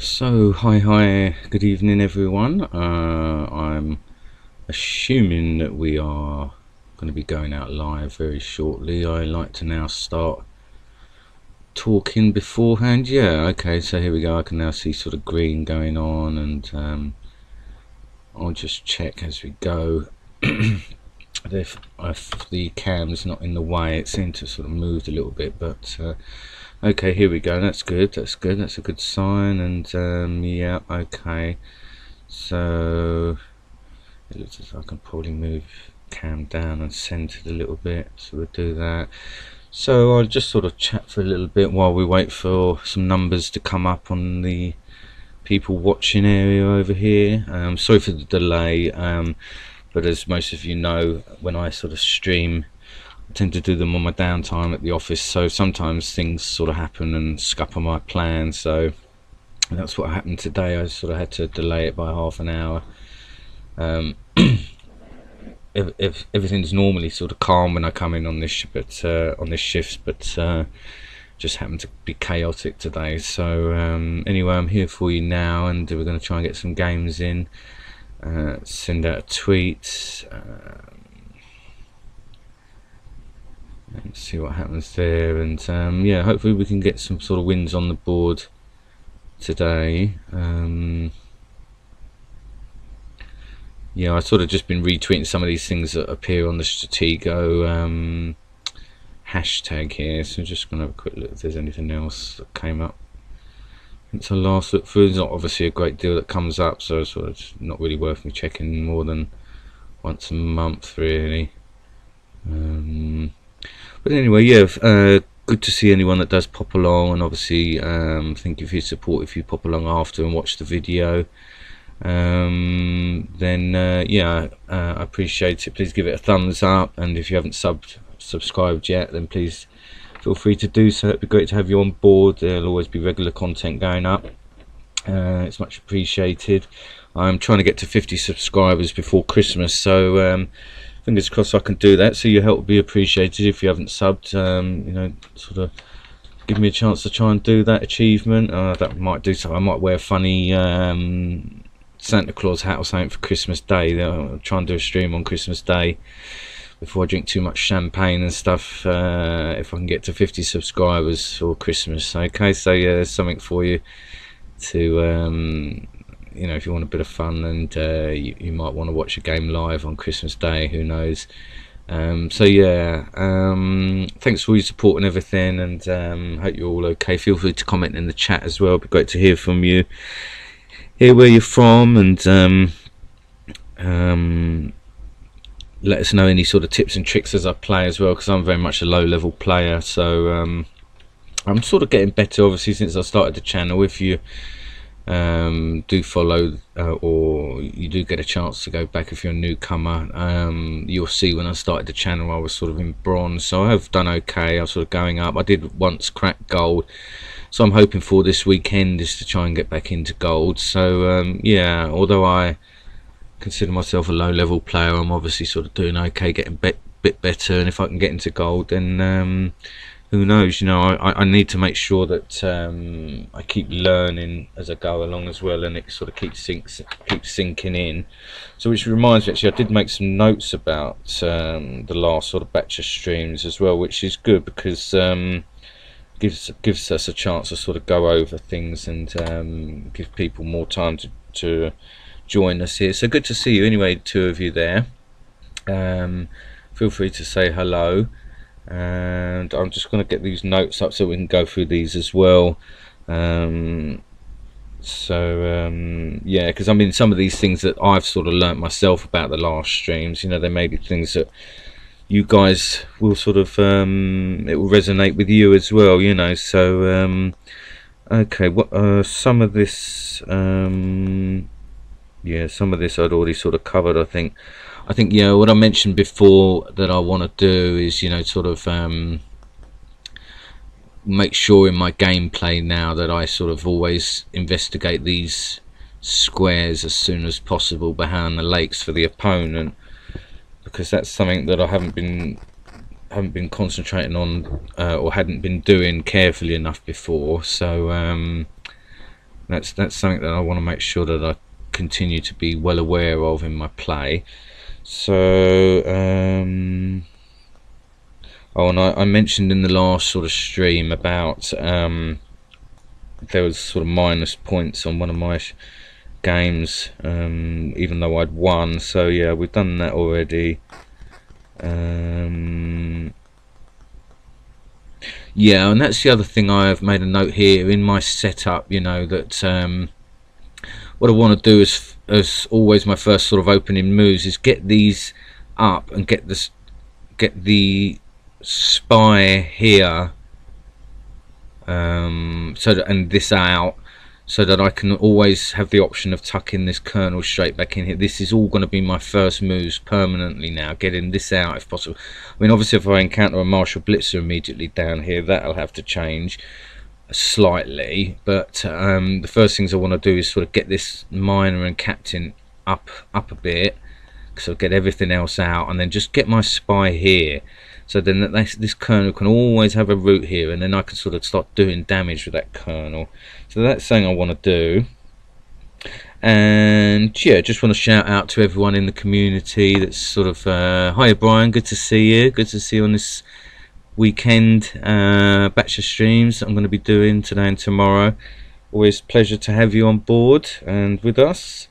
So, hi, good evening everyone. I'm assuming that we are going to be going out live very shortly. I like to now start talking beforehand. Yeah, okay, so here we go. I can now see sort of green going on, and I'll just check as we go. if the cam's not in the way, it seemed to sort of moved a little bit, but okay, here we go. That's good. That's a good sign. And yeah, okay. So it looks as though I can probably move cam down and centre it a little bit. So we'll do that. So I'll just sort of chat for a little bit while we wait for some numbers to come up on the people watching area over here. Sorry for the delay, but as most of you know, when I sort of stream, I tend to do them on my downtime at the office, so sometimes things sort of happen and scupper my plans. So that's what happened today. I sort of had to delay it by half an hour. If everything's normally sort of calm when I come in on this shift, but just happened to be chaotic today. So anyway, I'm here for you now, and we're going to try and get some games in. Send out a tweet. Let's see what happens there, and yeah, hopefully we can get some sort of wins on the board today. Yeah, I've sort of just been retweeting some of these things that appear on the Stratego hashtag here, so I'm just going to have a quick look if there's anything else that came up since I last looked through. There's not obviously a great deal that comes up, so it's sort of not really worth me checking more than once a month really. But anyway, yeah, good to see anyone that does pop along, and obviously thank you for your support if you pop along after and watch the video. Then yeah, I appreciate it. Please give it a thumbs up, and if you haven't subscribed yet, then please feel free to do so. It'd be great to have you on board. There'll always be regular content going up. It's much appreciated. I'm trying to get to 50 subscribers before Christmas, so fingers crossed I can do that. So your help would be appreciated. If you haven't subbed, you know, sort of give me a chance to try and do that achievement. That might do so. I might wear a funny Santa Claus hat or something for Christmas Day. I'll try and do a stream on Christmas Day before I drink too much champagne and stuff, if I can get to 50 subscribers for Christmas. Okay, so yeah, there's something for you to you know, if you want a bit of fun, and you might want to watch a game live on Christmas Day, who knows. So yeah, thanks for your support and everything, and hope you're all okay. Feel free to comment in the chat as well. It'd be great to hear from you, hear where you're from, and let us know any sort of tips and tricks as I play as well, because I'm very much a low level player. So I'm sort of getting better obviously since I started the channel. If you do follow, or you do get a chance to go back if you're a newcomer, you'll see when I started the channel I was sort of in bronze, so I have done okay. I was sort of going up. I did once crack gold, so I'm hoping for this weekend is to try and get back into gold. So yeah, although I consider myself a low level player, I'm obviously sort of doing okay, getting a bit better, and if I can get into gold, then who knows, you know, I need to make sure that I keep learning as I go along as well, and it sort of keeps sinking in. So which reminds me, actually I did make some notes about the last sort of batch of streams as well, which is good, because gives us a chance to sort of go over things and give people more time to join us here. So good to see you anyway, two of you there. Feel free to say hello, and I'm just going to get these notes up so we can go through these as well. Yeah, because I mean, some of these things that I've sort of learnt myself about the last streams, you know, they may be things that you guys will sort of it will resonate with you as well, you know. So okay, what some of this yeah, some of this I'd already sort of covered. I think you know what I mentioned before that I want to do is, you know, sort of make sure in my gameplay now that I sort of always investigate these squares as soon as possible behind the lakes for the opponent, because that's something that I haven't been concentrating on or hadn't been doing carefully enough before. So That's something that I want to make sure that I continue to be well aware of in my play. So oh, and I mentioned in the last sort of stream about there was sort of minus points on one of my games, even though I'd won. So yeah, we've done that already. Yeah, and that's the other thing I've made a note here in my setup, you know, that what I want to do is, as always, my first sort of opening moves is get these up and get the spy here, so that, and this out, so that I can always have the option of tucking this kernel straight back in here. This is all going to be my first moves permanently now, getting this out if possible. I mean, obviously if I encounter a Marshall Blitzer immediately down here, that'll have to change slightly, but the first things I want to do is sort of get this minor and captain up a bit, so get everything else out, and then just get my spy here, so then this kernel can always have a route here, and then I can sort of start doing damage with that kernel. So that's something I want to do. And yeah, just want to shout out to everyone in the community that's sort of hiya Brian, good to see you, good to see you on this weekend batch of streams that I'm going to be doing today and tomorrow. Always pleasure to have you on board and with us.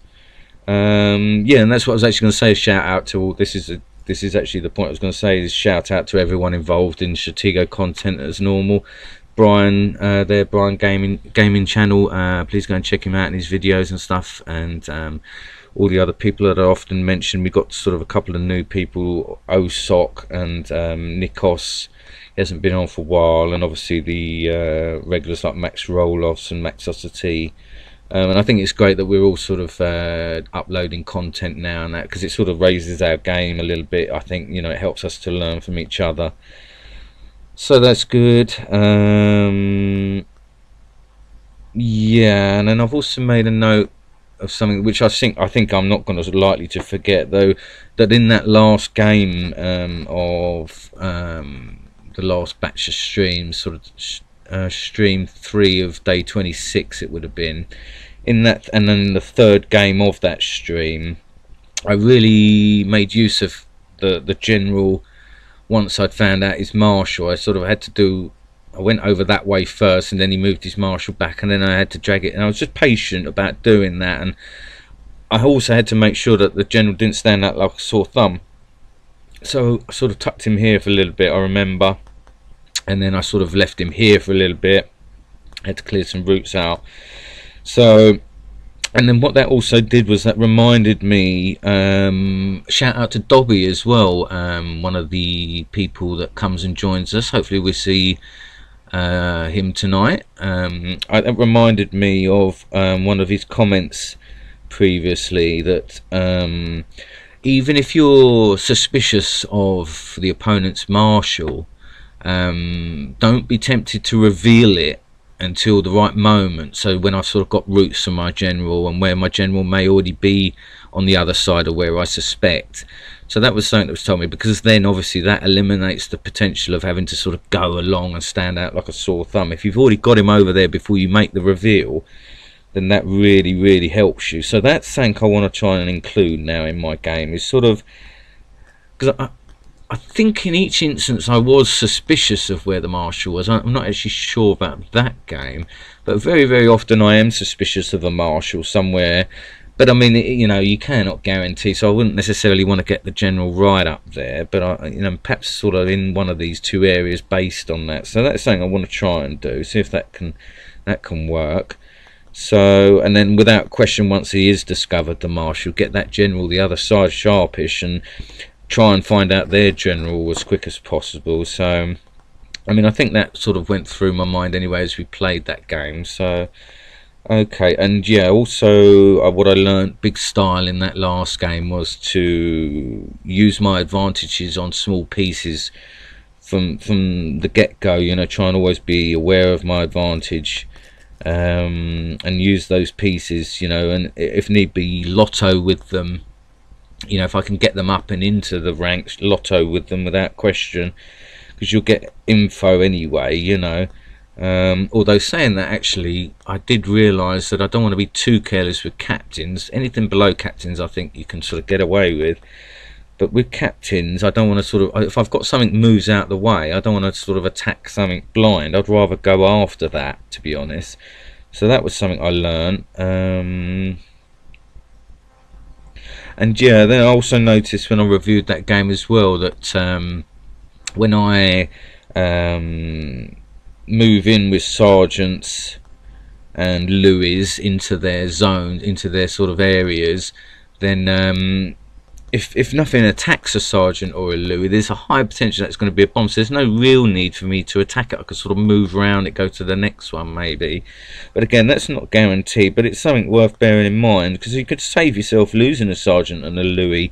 Yeah, and that's what I was actually going to say, shout out to all, this is actually the point I was going to say, is shout out to everyone involved in Stratego content as normal. Brian, Brian gaming channel, please go and check him out in his videos and stuff, and all the other people that are often mentioned. We've got sort of a couple of new people, Osok and Nikos. He hasn't been on for a while, and obviously the regulars like Max Roloffs and Max Ossity. And I think it's great that we're all sort of uploading content now, and that, because it sort of raises our game a little bit. I think, you know, it helps us to learn from each other, so that's good. Yeah, and then I've also made a note of something which I think I'm not going to likely to forget, though, that in that last game of the last batch of streams, sort of stream 3 of day 26 it would have been, in that, and then the third game of that stream, I really made use of the general. Once I'd found out his marshal, I sort of had to do, I went over that way first, and then he moved his marshal back, and then I had to drag it, and I was just patient about doing that. And I also had to make sure that the general didn't stand out like a sore thumb, so I sort of tucked him here for a little bit, I remember, and then I sort of left him here for a little bit, had to clear some routes out. So, and then what that also did was that reminded me, shout out to Dobby as well, one of the people that comes and joins us. Hopefully we see him tonight. That reminded me of one of his comments previously, that even if you're suspicious of the opponent's marshal, don't be tempted to reveal it until the right moment. So when I've sort of got routes for my general, and where my general may already be on the other side of where I suspect. So that was something that was told me, because then obviously that eliminates the potential of having to sort of go along and stand out like a sore thumb. If you've already got him over there before you make the reveal, then that really helps you. So that's something I want to try and include now in my game, is sort of, because I think in each instance I was suspicious of where the marshal was. I'm not actually sure about that game, but very often I am suspicious of a marshal somewhere. But I mean, you know, you cannot guarantee, so I wouldn't necessarily want to get the general right up there, but you know, perhaps sort of in one of these two areas based on that. So that's something I want to try and do, see if that can work. So, and then without question, once he is discovered, the marshal, get that general the other side sharpish and try and find out their general as quick as possible. So I mean, I think that sort of went through my mind anyway as we played that game. So okay, and yeah, also what I learned big style in that last game was to use my advantages on small pieces from the get-go. You know, try and always be aware of my advantage, and use those pieces, you know, and if need be, lotto with them. You know, if I can get them up and into the ranks, lotto with them without question, because you'll get info anyway, you know. Although saying that, actually, I did realise that I don't want to be too careless with captains. Anything below captains I think you can sort of get away with, but with captains I don't want to sort of, if I've got something moves out the way, I don't want to sort of attack something blind. I'd rather go after that, to be honest. So that was something I learned. And yeah, then I also noticed when I reviewed that game as well that when I move in with sergeants and Louis into their zones, into their sort of areas, then if nothing attacks a sergeant or a Louis, there's a high potential that it's going to be a bomb. So there's no real need for me to attack it. I could sort of move around it, go to the next one maybe. But again, that's not guaranteed, but it's something worth bearing in mind, because you could save yourself losing a sergeant and a Louis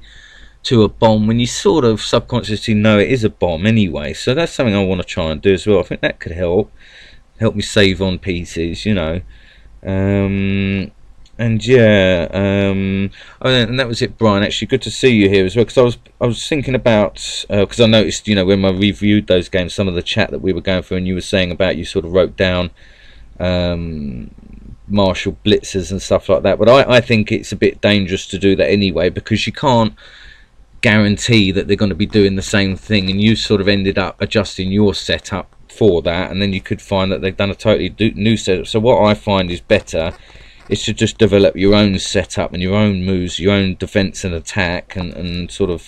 to a bomb when you sort of subconsciously know it is a bomb anyway. So that's something I want to try and do as well. I think that could help me save on pieces, you know. And yeah, oh, and that was it, Brian. Actually, good to see you here as well, because I was thinking about, because I noticed, you know, when I reviewed those games, some of the chat that we were going through, and you were saying about, you sort of wrote down martial blitzers and stuff like that. But I think it's a bit dangerous to do that anyway, because you can't guarantee that they're going to be doing the same thing, and you sort of ended up adjusting your setup for that, and then you could find that they've done a totally new setup. So what I find is better is to just develop your own setup and your own moves, your own defense and attack, and sort of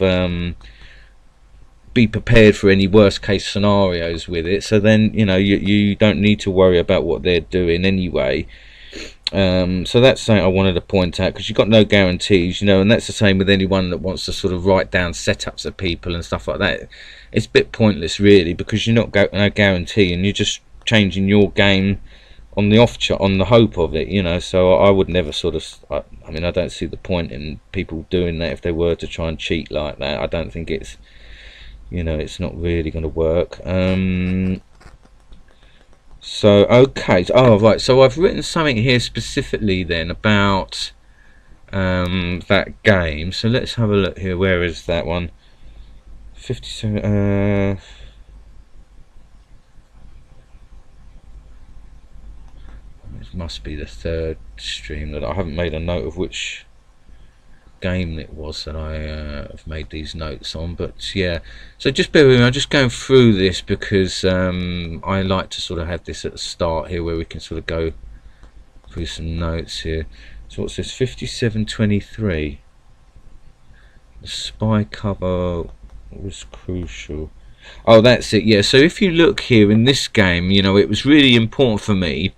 be prepared for any worst case scenarios with it. So then, you know, you don't need to worry about what they're doing anyway. So that's something I wanted to point out, because you've got no guarantees, you know, and that's the same with anyone that wants to sort of write down setups of people and stuff like that. It's a bit pointless really, because you're not no guarantee, and you're just changing your game on the on the hope of it, you know. So I would never sort of, I mean, I don't see the point in people doing that if they were to try and cheat like that. I don't think it's, you know, it's not really going to work. So okay, oh right, so I've written something here specifically then about that game. So let's have a look here. Where is that one? 57. It must be the third stream that I haven't made a note of which game it was that I have made these notes on. But yeah, so just bear with me, I'm just going through this because I like to sort of have this at the start here where we can sort of go through some notes here. So what's this? 5723. The spy cover was crucial. Oh, that's it. Yeah, so if you look here in this game, you know, it was really important for me.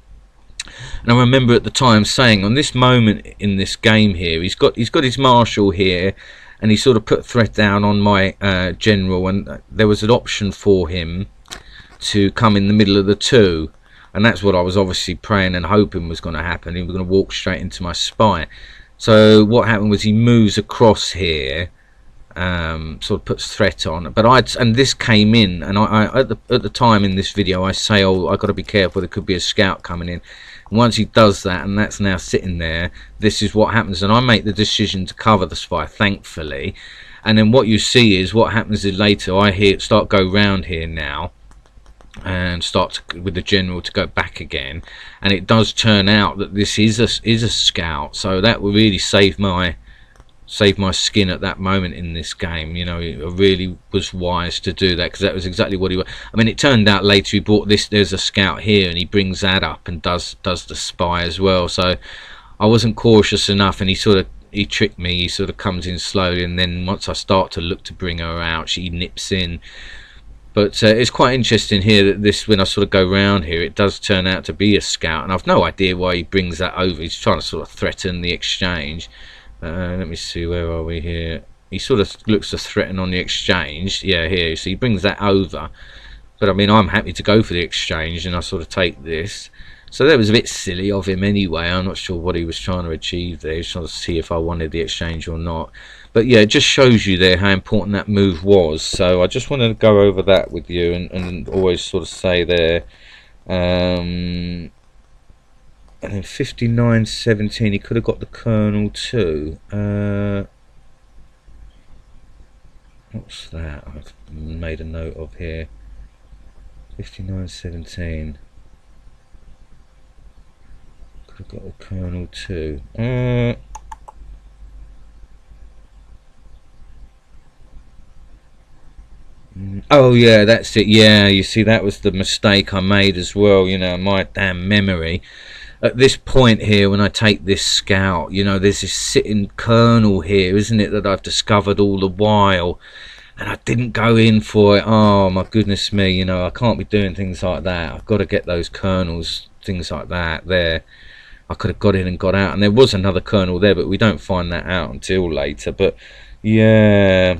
And I remember at the time saying, on this moment in this game here, he's got his marshal here, and he sort of put threat down on my general, and there was an option for him to come in the middle of the two, and that's what I was obviously praying and hoping was going to happen. He was going to walk straight into my spy. So what happened was he moves across here, sort of puts threat on, but and this came in, and I at the time in this video I say, oh, I got to be careful, there could be a scout coming in. And once he does that, and that's now sitting there, this is what happens, and I make the decision to cover the spy, thankfully. And then what you see is what happens is later I start go round here now and start with the general to go back again, and it does turn out that this is a scout. So that will really save my skin at that moment in this game. You know, it really was wise to do that, because that was exactly what he was. I mean, it turned out later he brought this, there's a scout here, and he brings that up and does the spy as well. So I wasn't cautious enough, and he tricked me. He sort of comes in slowly, and then once I start to look to bring her out, she nips in. But it's quite interesting here that this, when I sort of go round here, it does turn out to be a scout, and I've no idea why he brings that over. He's trying to sort of threaten the exchange. Let me see, where are we here? He sort of looks to threaten on the exchange. Yeah, here. So he brings that over. But I mean, I'm happy to go for the exchange, and I sort of take this. So that was a bit silly of him anyway. I'm not sure what he was trying to achieve there. He was trying to see if I wanted the exchange or not. But yeah, it just shows you there how important that move was. So I just wanted to go over that with you, and always sort of say there. And then 5917, he could have got the colonel too. What's that? I've made a note of here. 5917. I've got a kernel too. Oh yeah, that's it. Yeah, you see, that was the mistake I made as well. You know, my damn memory. At this point here, when I take this scout, you know, there's this sitting kernel here, isn't it, that I've discovered all the while, and I didn't go in for it. Oh my goodness me, you know, I can't be doing things like that. I've got to get those kernels, things like that there. I could have got in and got out, and there was another kernel there, but we don't find that out until later. But yeah,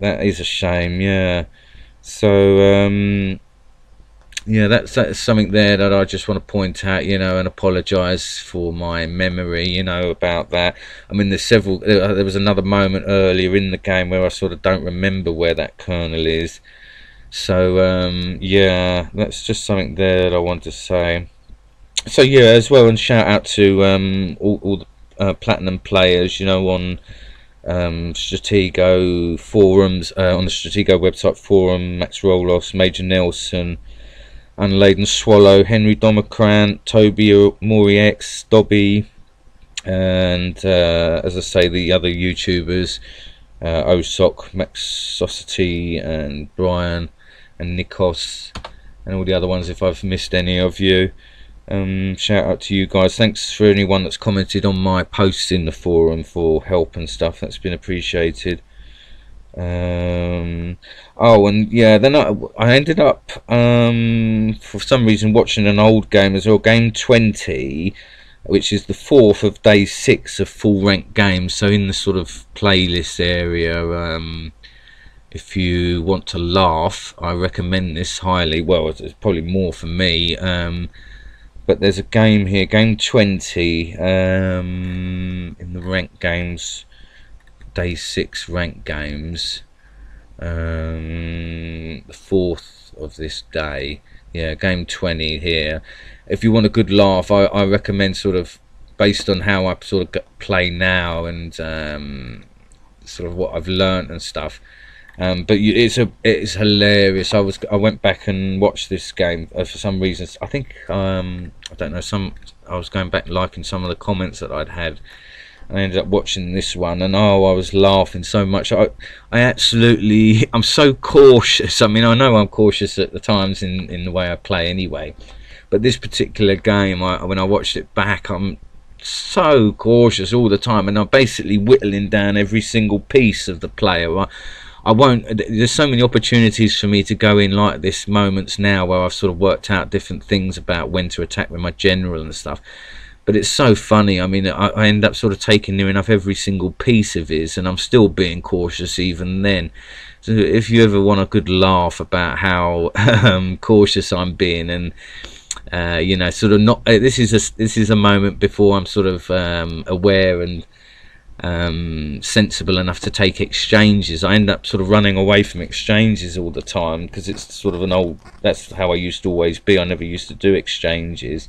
that is a shame. Yeah, so yeah, that's something there that I just want to point out, you know, and apologise for my memory, you know, about that. I mean, there's several. There was another moment earlier in the game where I sort of don't remember where that kernel is. So yeah, that's just something there that I want to say. So yeah, as well, and shout out to all the platinum players, you know, on Stratego forums, on the Stratego website forum, Max Rolos, Major Nelson, Unladen Swallow, Henry Domocrant, Toby Moriex, Dobby, and as I say, the other YouTubers, Osok, Maxosity, and Brian, and Nikos, and all the other ones if I've missed any of you. Shout out to you guys. Thanks for anyone that's commented on my posts in the forum for help and stuff. That's been appreciated. Oh, and yeah, then I ended up for some reason watching an old game as well, game 20, which is the 4th of day 6 of full rank games. So in the sort of playlist area, if you want to laugh, I recommend this highly. Well, it's probably more for me, but there's a game here, game 20, in the rank games, day 6 rank games, the 4th of this day. Yeah, game 20 here. If you want a good laugh, I recommend, sort of based on how I sort of play now and sort of what I've learnt and stuff. But it's hilarious. I went back and watched this game for some reasons. I think I don't know, I was going back liking some of the comments that I'd had. I ended up watching this one, and oh, I was laughing so much. I'm so cautious. I mean, I know I'm cautious at the times in the way I play anyway, but this particular game, when I watched it back, I'm so cautious all the time, and I'm basically whittling down every single piece of the player. I won't. There's so many opportunities for me to go in like this moments now, where I've sort of worked out different things about when to attack with my general and stuff. But it's so funny. I mean, I end up sort of taking near enough every single piece of his, and I'm still being cautious even then. So if you ever want a good laugh about how cautious I'm being, and you know, sort of not. This is a moment before I'm sort of aware and sensible enough to take exchanges. I end up sort of running away from exchanges all the time because it's sort of an old. That's how I used to always be. I never used to do exchanges.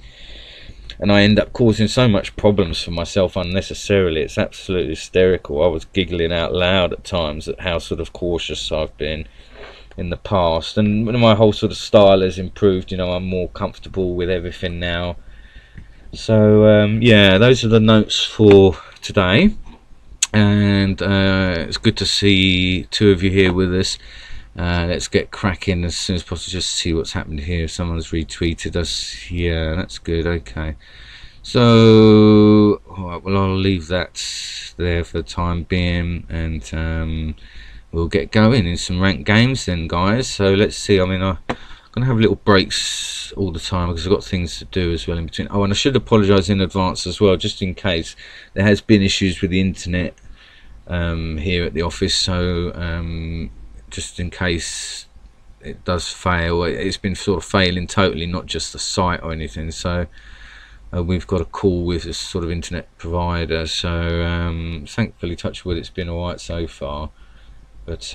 And I end up causing so much problems for myself unnecessarily. It's absolutely hysterical. I was giggling out loud at times at how sort of cautious I've been in the past. And when my whole sort of style has improved, you know, I'm more comfortable with everything now. So yeah, those are the notes for today. And it's good to see two of you here with us. Let's get cracking as soon as possible, just to see what's happened here. Someone's retweeted us. Yeah, that's good. Okay, so alright, well, I'll leave that there for the time being, and we'll get going in some ranked games then, guys. So let's see. I mean, I'm gonna have little breaks all the time because I've got things to do as well in between. Oh, and I should apologise in advance as well, just in case there has been issues with the internet here at the office. So just in case it does fail, it's been sort of failing totally, not just the site or anything. So we've got a call with this sort of internet provider, so thankfully, touch wood, it's been alright so far. But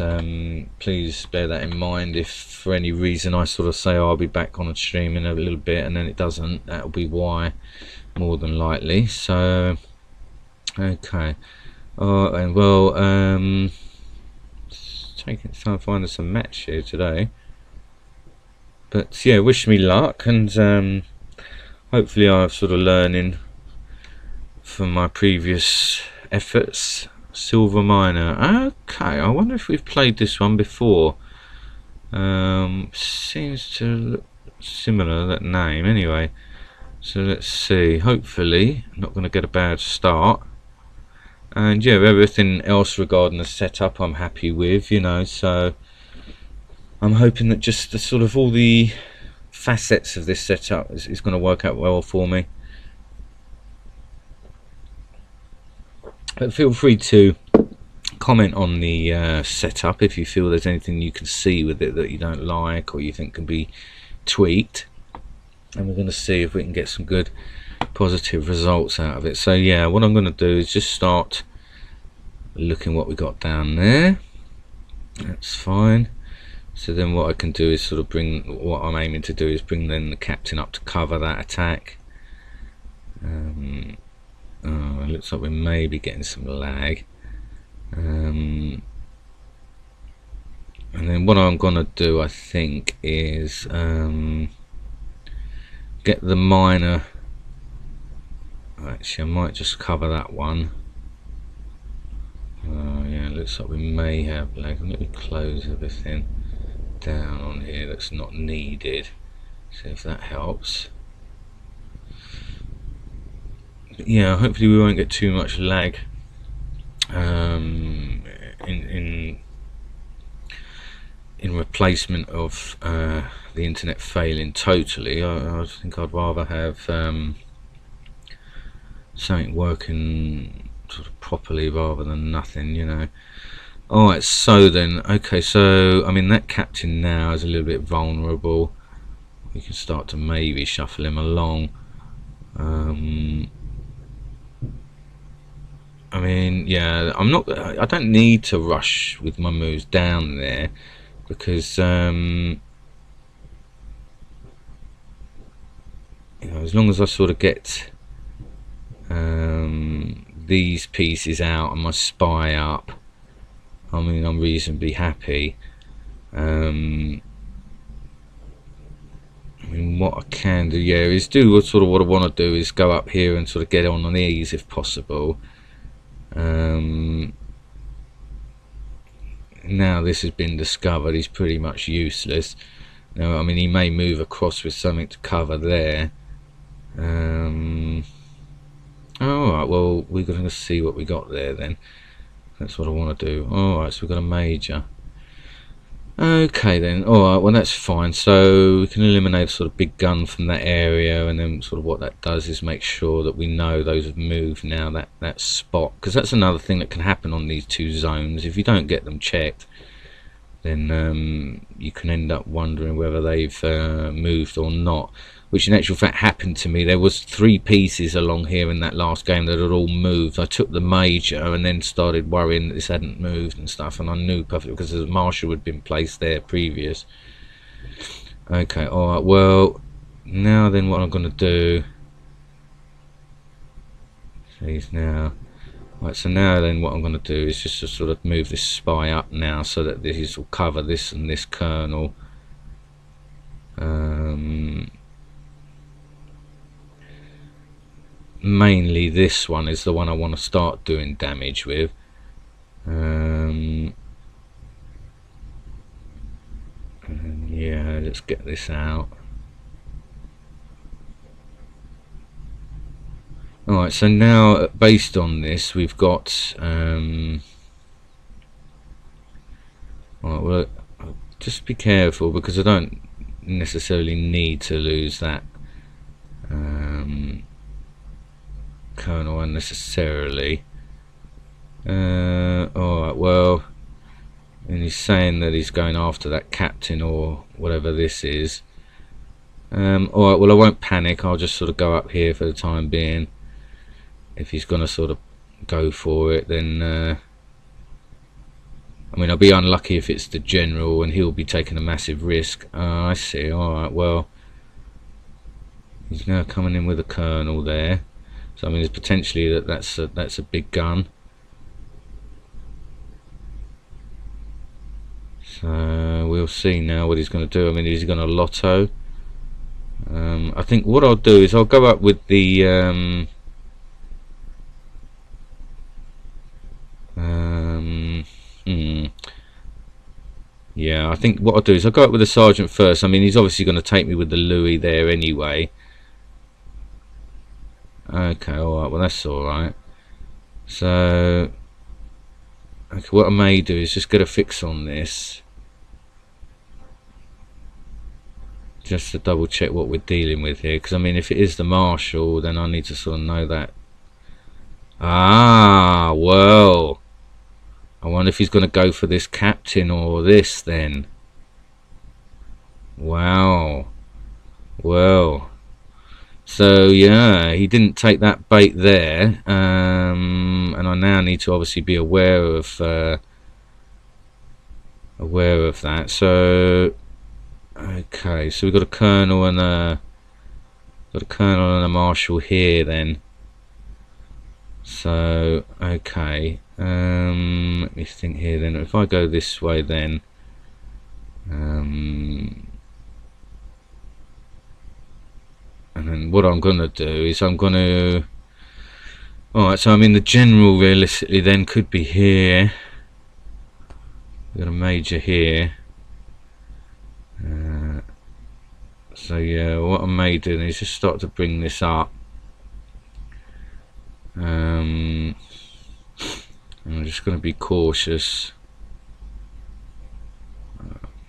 please bear that in mind. If for any reason I sort of say, oh, I'll be back on a stream in a little bit, and then it doesn't, that'll be why, more than likely. So okay, and well, taking time to find us a match here today. But yeah, wish me luck, and hopefully I'm sort of learning from my previous efforts. Silver Miner. Okay, I wonder if we've played this one before. Seems to look similar, that name anyway. So let's see. Hopefully not going to get a bad start. And yeah, everything else regarding the setup I'm happy with, you know, so I'm hoping that just the sort of all the facets of this setup is going to work out well for me. But feel free to comment on the setup if you feel there's anything you can see with it that you don't like or you think can be tweaked, and we're going to see if we can get some good positive results out of it. So yeah, what I'm going to do is just start looking what we got down there. That's fine. So then what I can do is sort of what I'm aiming to do is bring then the captain up to cover that attack. Oh, it looks like we may be getting some lag. And then what I'm gonna do, I think, is get the miner. Actually, I might just cover that one. Yeah, it looks like we may have lag. Let me close everything down on here that's not needed. See if that helps. But yeah, hopefully we won't get too much lag in replacement of the internet failing totally. I think I'd rather have something working sort of properly rather than nothing, you know. Alright, so then, okay, so I mean that captain now is a little bit vulnerable. We can start to maybe shuffle him along. I mean, yeah, I don't need to rush with my moves down there, because you know, as long as I sort of get these pieces out and my spy up, I mean, I'm reasonably happy. I mean, what I can do, yeah, is do sort of what I want to do is go up here and sort of get on these if possible. Now this has been discovered, he's pretty much useless. Now, I mean, he may move across with something to cover there. Alright, well, we're going to see what we got there then. That's what I want to do. Alright, so we've got a major. Okay then, alright, well that's fine. So we can eliminate a sort of big gun from that area, and then sort of what that does is make sure that we know those have moved now, that spot. Because that's another thing that can happen on these two zones. If you don't get them checked, then you can end up wondering whether they've moved or not. Which in actual fact happened to me. There was 3 pieces along here in that last game that had all moved. I took the major and then started worrying that this hadn't moved and stuff, and I knew perfectly because the marshal had been placed there previous. Okay, alright, well, now then what I'm going to do, please now, right, so now then what I'm going to do is just to sort of move this spy up now so that this will cover this and this kernel. Mainly this one is the one I want to start doing damage with. And yeah, let's get this out. Alright, so now based on this we've got alright, well, just be careful because I don't necessarily need to lose that kernel unnecessarily. Alright, well, and he's saying that he's going after that captain or whatever this is. Alright, well, I won't panic. I'll just sort of go up here for the time being. If he's going to sort of go for it, then I mean, I'll be unlucky if it's the general and he'll be taking a massive risk. I see. Alright, well, he's now coming in with a kernel there. So I mean, there's potentially that's a big gun. So we'll see now what he's going to do. I mean, is he going to lotto? I think what I'll do is I'll go up with the Yeah, I think what I'll do is I'll go up with the sergeant first. I mean, he's obviously going to take me with the Louis there anyway. Okay, alright, well that's alright. So, okay, what I may do is just get a fix on this. Just to double check what we're dealing with here. Because, I mean, if it is the Marshal, then I need to sort of know that. Ah, well. I wonder if he's going to go for this captain or this then. Wow. Well. So yeah, he didn't take that bait there, and I now need to obviously be aware of that. So okay, so we've got a colonel and a marshal here then. So okay, let me think here then. If I go this way then, and then what I'm gonna do is I'm gonna. Alright, so I mean the general realistically then could be here. We've got a major here. So yeah, what I may do is just start to bring this up. I'm just going to be cautious.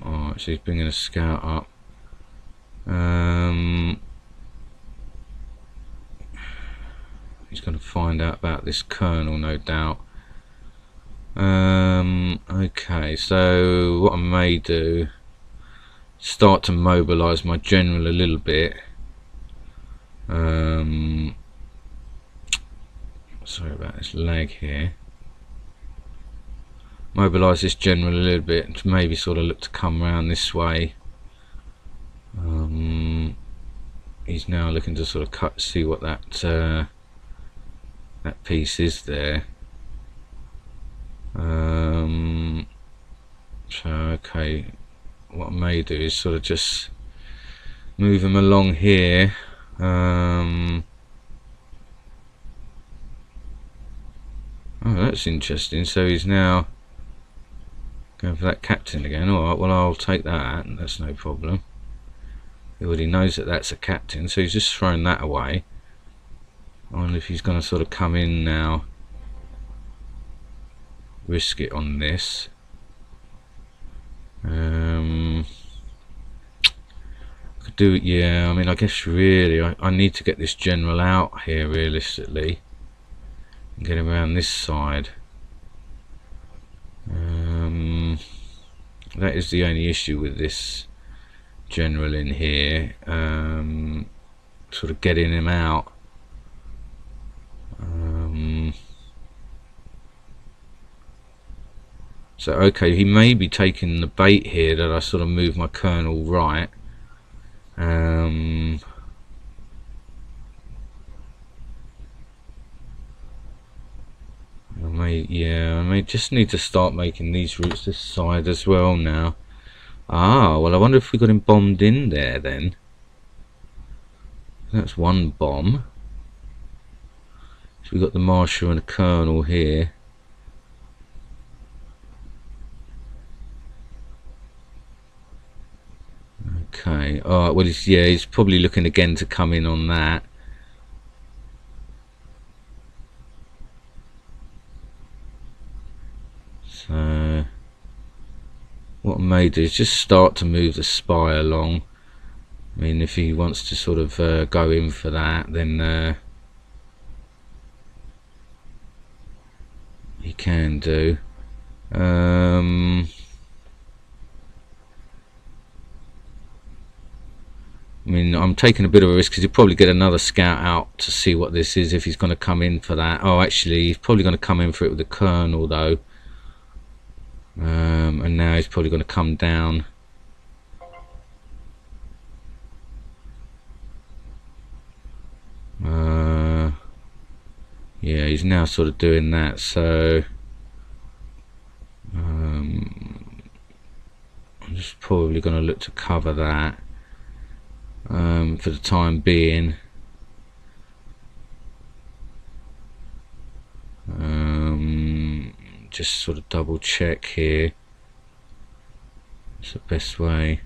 Alright, so he's bringing a scout up. He's going to find out about this colonel, no doubt. Okay, so what I may do, start to mobilise my general a little bit. Sorry about this lag here. Mobilise this general a little bit to maybe sort of look to come around this way. He's now looking to sort of see what that piece is there. So okay, what I may do is sort of just move him along here. Oh, that's interesting. So he's now going for that captain again. Alright, well I'll take that. That's no problem. He already knows that that's a captain, so he's just thrown that away. I wonder if he's going to sort of come in now. Risk it on this. Could do it, yeah. I mean, I guess really I need to get this general out here realistically. And get him around this side. That is the only issue with this general in here. Sort of getting him out. So okay, he may be taking the bait here that I sort of move my colonel right. I may just need to start making these routes this side as well now. Ah, well I wonder if we got him bombed in there then. That's one bomb. So we got the marshal and a colonel here. Okay, alright, well he's probably looking again to come in on that. So what I may do is just start to move the spy along. I mean, if he wants to sort of go in for that, then he can do. I mean, I'm taking a bit of a risk because he'll probably get another scout out to see what this is if he's going to come in for that. Oh, actually, he's probably going to come in for it with the colonel, though. And now he's probably going to come down. Yeah, he's now sort of doing that, so I'm just probably going to look to cover that. For the time being. Just sort of double check here. It's the best way.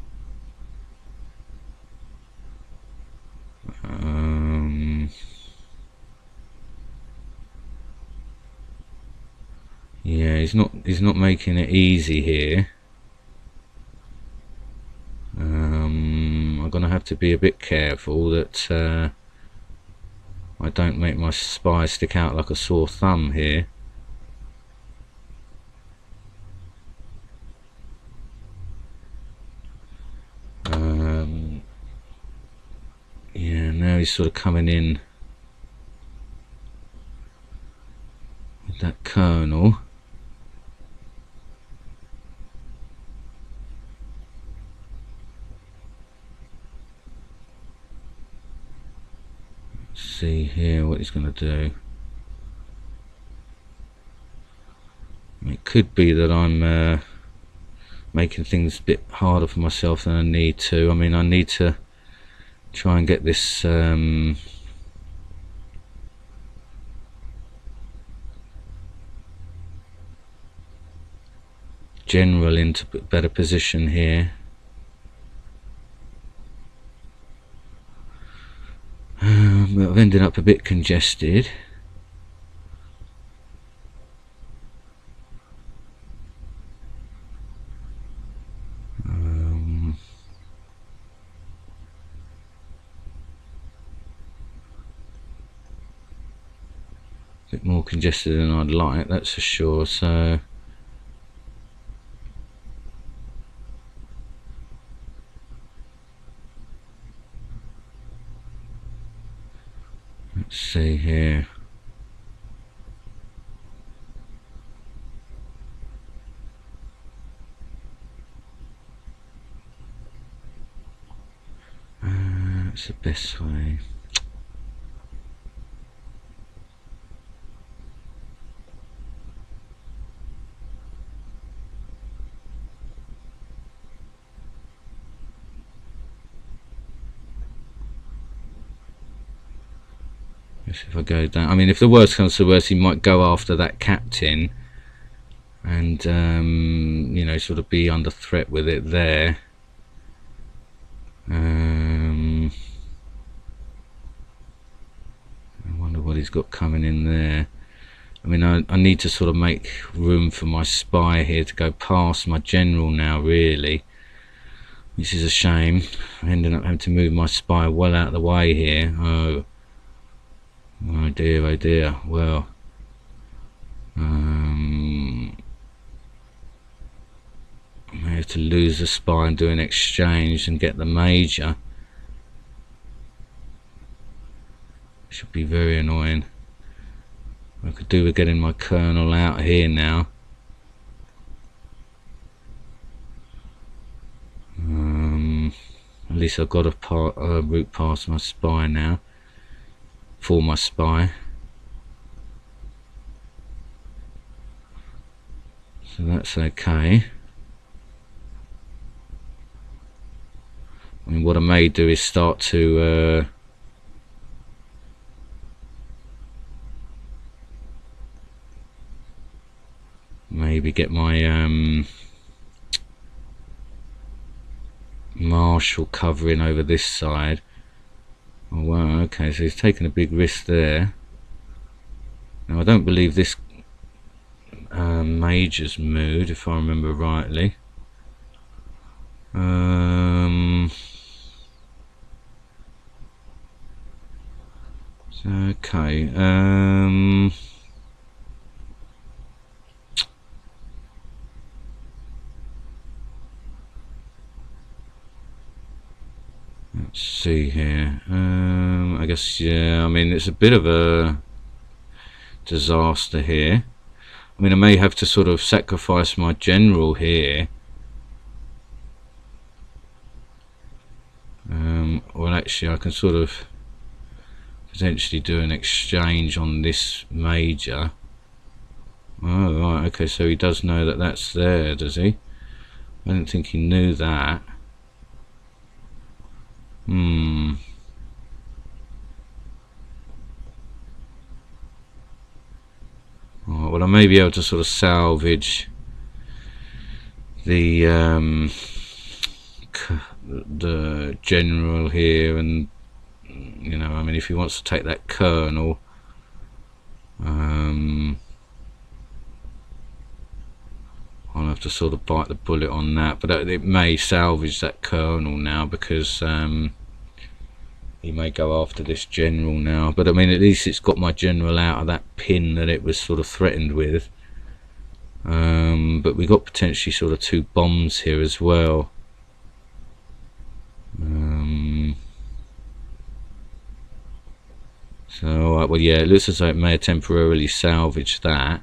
Yeah, he's not making it easy here. I'm gonna have to be a bit careful that I don't make my spy stick out like a sore thumb here. Yeah, now he's sort of coming in with that kernel. Let's see here what he's going to do. It could be that I'm making things a bit harder for myself than I need to. I mean, I need to try and get this general into better position here. But I've ended up a bit congested. Bit more congested than I'd like, that's for sure. So let's see here. That's the best way. If I go down, I mean, if the worst comes to the worst, he might go after that captain and you know, sort of be under threat with it there. I wonder what he's got coming in there. I mean, I need to sort of make room for my spy here to go past my general now, really. This is a shame. I'm ending up having to move my spy well out of the way here. Oh dear, oh dear. Well, I may have to lose the spy and do an exchange and get the major. Should be very annoying. I could do with getting my colonel out here now. At least I've got a route past my spy now. For my spy. So that's okay. I mean, what I may do is start to maybe get my marshal covering over this side. Oh wow, okay, so he's taken a big risk there. Now I don't believe this major's moved, if I remember rightly. Okay. Let's see here. I guess, yeah, I mean, it's a bit of a disaster here. I mean, I may have to sort of sacrifice my general here. Well, actually, I can sort of potentially do an exchange on this major. Oh, right, okay, so he does know that that's there, does he? I didn't think he knew that. Well, I may be able to sort of salvage the the general here, and you know, I mean, if he wants to take that colonel, I'll have to sort of bite the bullet on that, but it may salvage that colonel now, because he may go after this general now. But I mean, at least it's got my general out of that pin that it was sort of threatened with. But we got potentially sort of 2 bombs here as well. So alright, well yeah, it looks as though it may have temporarily salvaged that,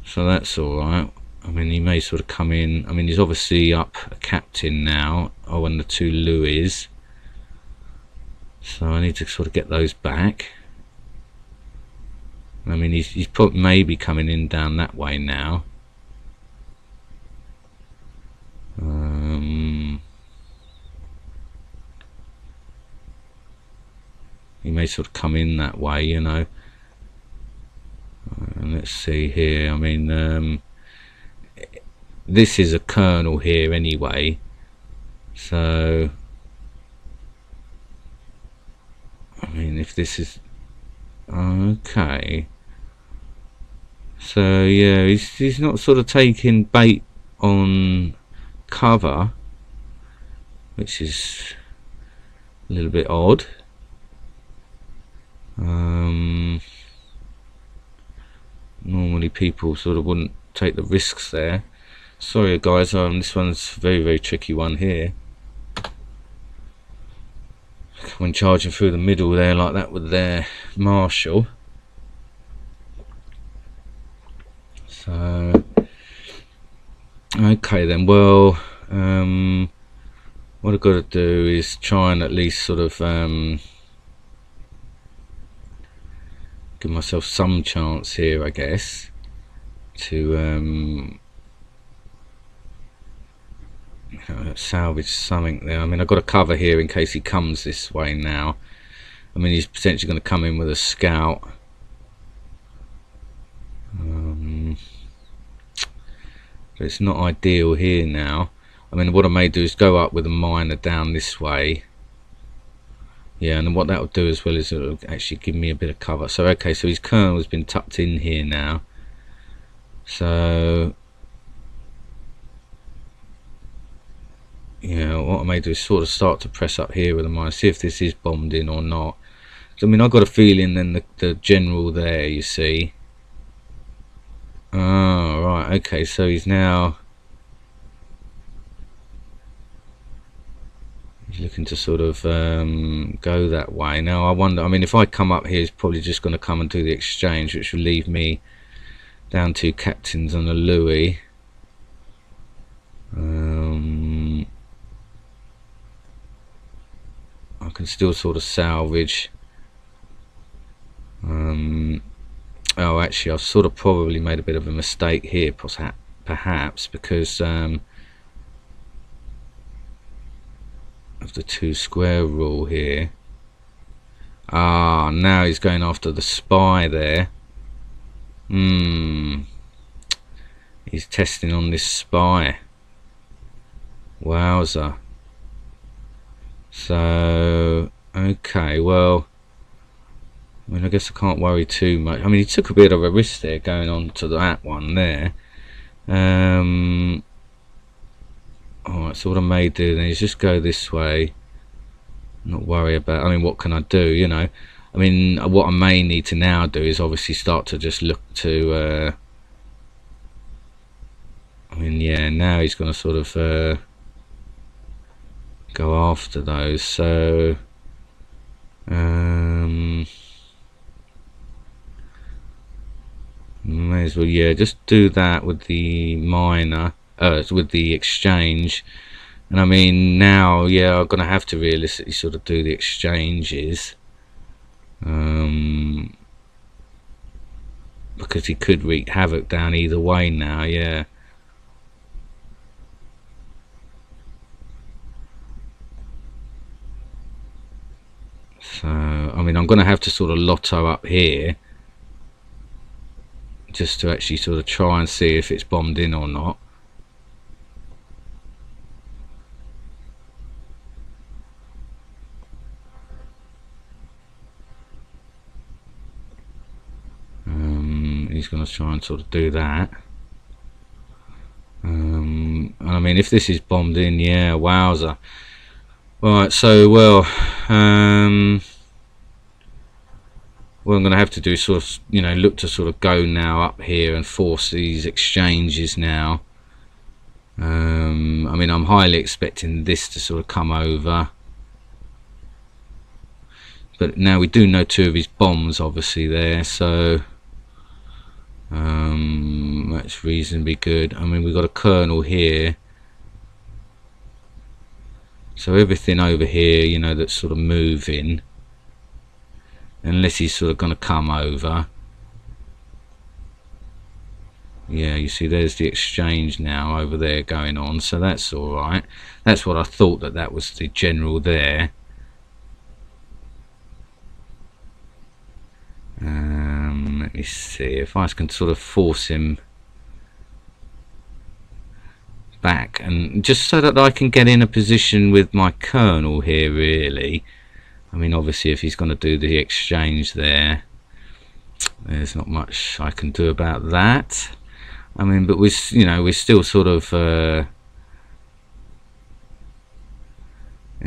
so that's alright. I mean, he may sort of come in. I mean, he's obviously up a captain now. Oh, and the 2 Louis. So I need to sort of get those back. I mean, he's maybe coming in down that way now. He may sort of come in that way, you know. And let's see here. I mean, this is a colonel here anyway, so I mean, if this is okay, so yeah, he's not sort of taking bait on cover, which is a little bit odd. Normally people sort of wouldn't take the risks there. Sorry guys, this one's a very tricky one here. When charging through the middle there like that with their marshal. So okay then, well, what I've got to do is try and at least sort of give myself some chance here, I guess, to salvage something there. I mean, I've got a cover here in case he comes this way now. I mean, he's potentially going to come in with a scout. But it's not ideal here now. I mean, what I may do is go up with a miner down this way. Yeah, and then what that will do as well is it will actually give me a bit of cover. So okay, so his colonel has been tucked in here now. So yeah, what I may do is sort of start to press up here with a mine, see if this is bombed in or not. So, I mean, I've got a feeling then the general there, you see. Oh, right, okay, so he's now looking to sort of go that way. Now I wonder, I mean, if I come up here, he's probably just going to come and do the exchange, which will leave me down 2 captains on a Louis. I can still sort of salvage. Oh, actually, I've sort of probably made a bit of a mistake here, perhaps, because of the 2 square rule here. Ah, now he's going after the spy there. He's testing on this spy. Wowza. So okay, well, I mean, I guess I can't worry too much. I mean, he took a bit of a risk there going on to that one there. Alright, so what I may do then is just go this way, not worry about, I mean, what can I do, you know? I mean, what I may need to now do is obviously start to just look to I mean, yeah, now he's going to sort of go after those, so may as well, yeah, just do that with the miner, with the exchange. And I mean, now, yeah, I'm gonna have to realistically sort of do the exchanges, because he could wreak havoc down either way now. Yeah. So I mean, I'm gonna have to sort of lotto up here just to actually sort of try and see if it's bombed in or not. he's going to try and sort of do that. I mean, if this is bombed in, yeah, wowzer. Right, so well, I'm going to have to do sort of, you know, look to sort of go now up here and force these exchanges now. I mean, I'm highly expecting this to sort of come over, but now we do know 2 of his bombs obviously there, so that's reasonably good. I mean, we've got a colonel here, so everything over here, you know, that's sort of moving, unless he's sort of going to come over. Yeah, you see there's the exchange now over there going on, so that's alright. That's what I thought, that was the general there. Let me see if I can sort of force him back, and just so that I can get in a position with my colonel here, really. I mean, obviously if he's going to do the exchange there, there's not much I can do about that. I mean, but we're, you know, we're still sort of in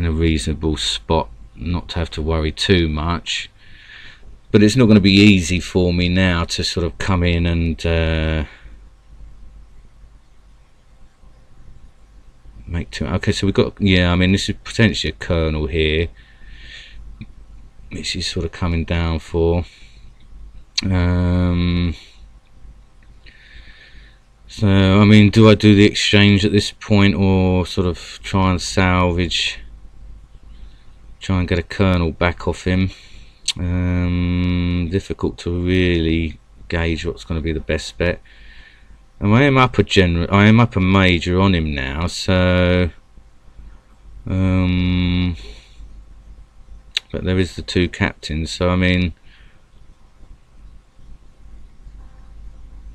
a reasonable spot, not to have to worry too much. But it's not going to be easy for me now to sort of come in and make two. Okay, so we've got, yeah, I mean, this is potentially a colonel here, which is sort of coming down for. So, I mean, do I do the exchange at this point, or sort of try and salvage, try and get a colonel back off him? Difficult to really gauge what's going to be the best bet. And I am up a general, I am up a major on him now, so but there is the 2 captains, so I mean,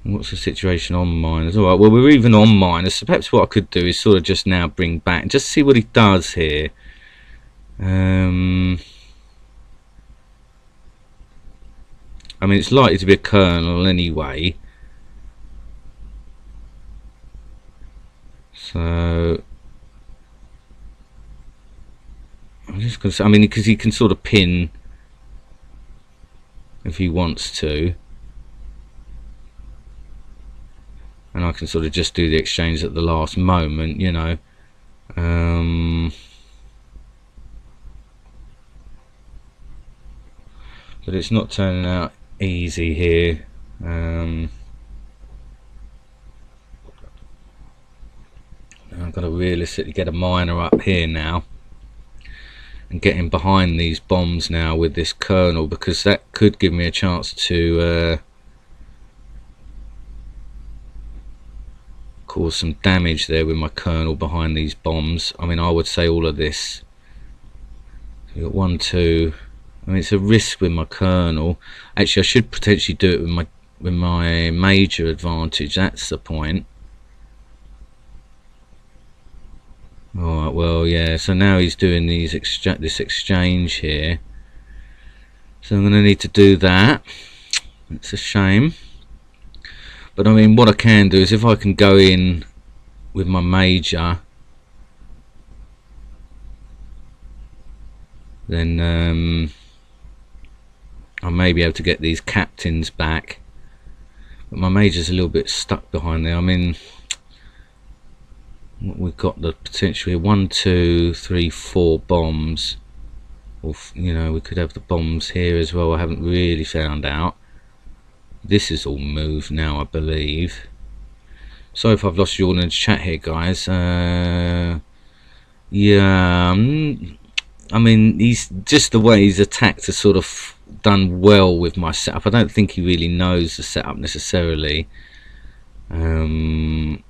what's the situation on miners? Alright, well, we're even on miners, so perhaps what I could do is sort of just now bring back, just see what he does here. I mean, it's likely to be a colonel anyway, so I'm just going to say, I mean, because he can sort of pin if he wants to, and I can sort of just do the exchange at the last moment, you know. But it's not turning out easy here. I've got to realistically get a miner up here now and get him behind these bombs now with this colonel, because that could give me a chance to cause some damage there with my colonel behind these bombs. I mean, I would say all of this. We've got 1, 2. I mean, it's a risk with my colonel. Actually, I should potentially do it with my major advantage. That's the point. Alright, well, yeah, so now he's doing this exchange here, so I'm going to need to do that. It's a shame, but I mean, what I can do is, if I can go in with my major, then I may be able to get these captains back, but my major's a little bit stuck behind there. I mean, we've got the potential here, 1, 2, 3, 4 bombs, or, you know, we could have the bombs here as well. I haven't really found out. This is all moved now, I believe. Sorry if I've lost you all in the chat here, guys. Yeah, I mean, he's just, the way he's attacked has sort of done well with my setup. I don't think he really knows the setup necessarily.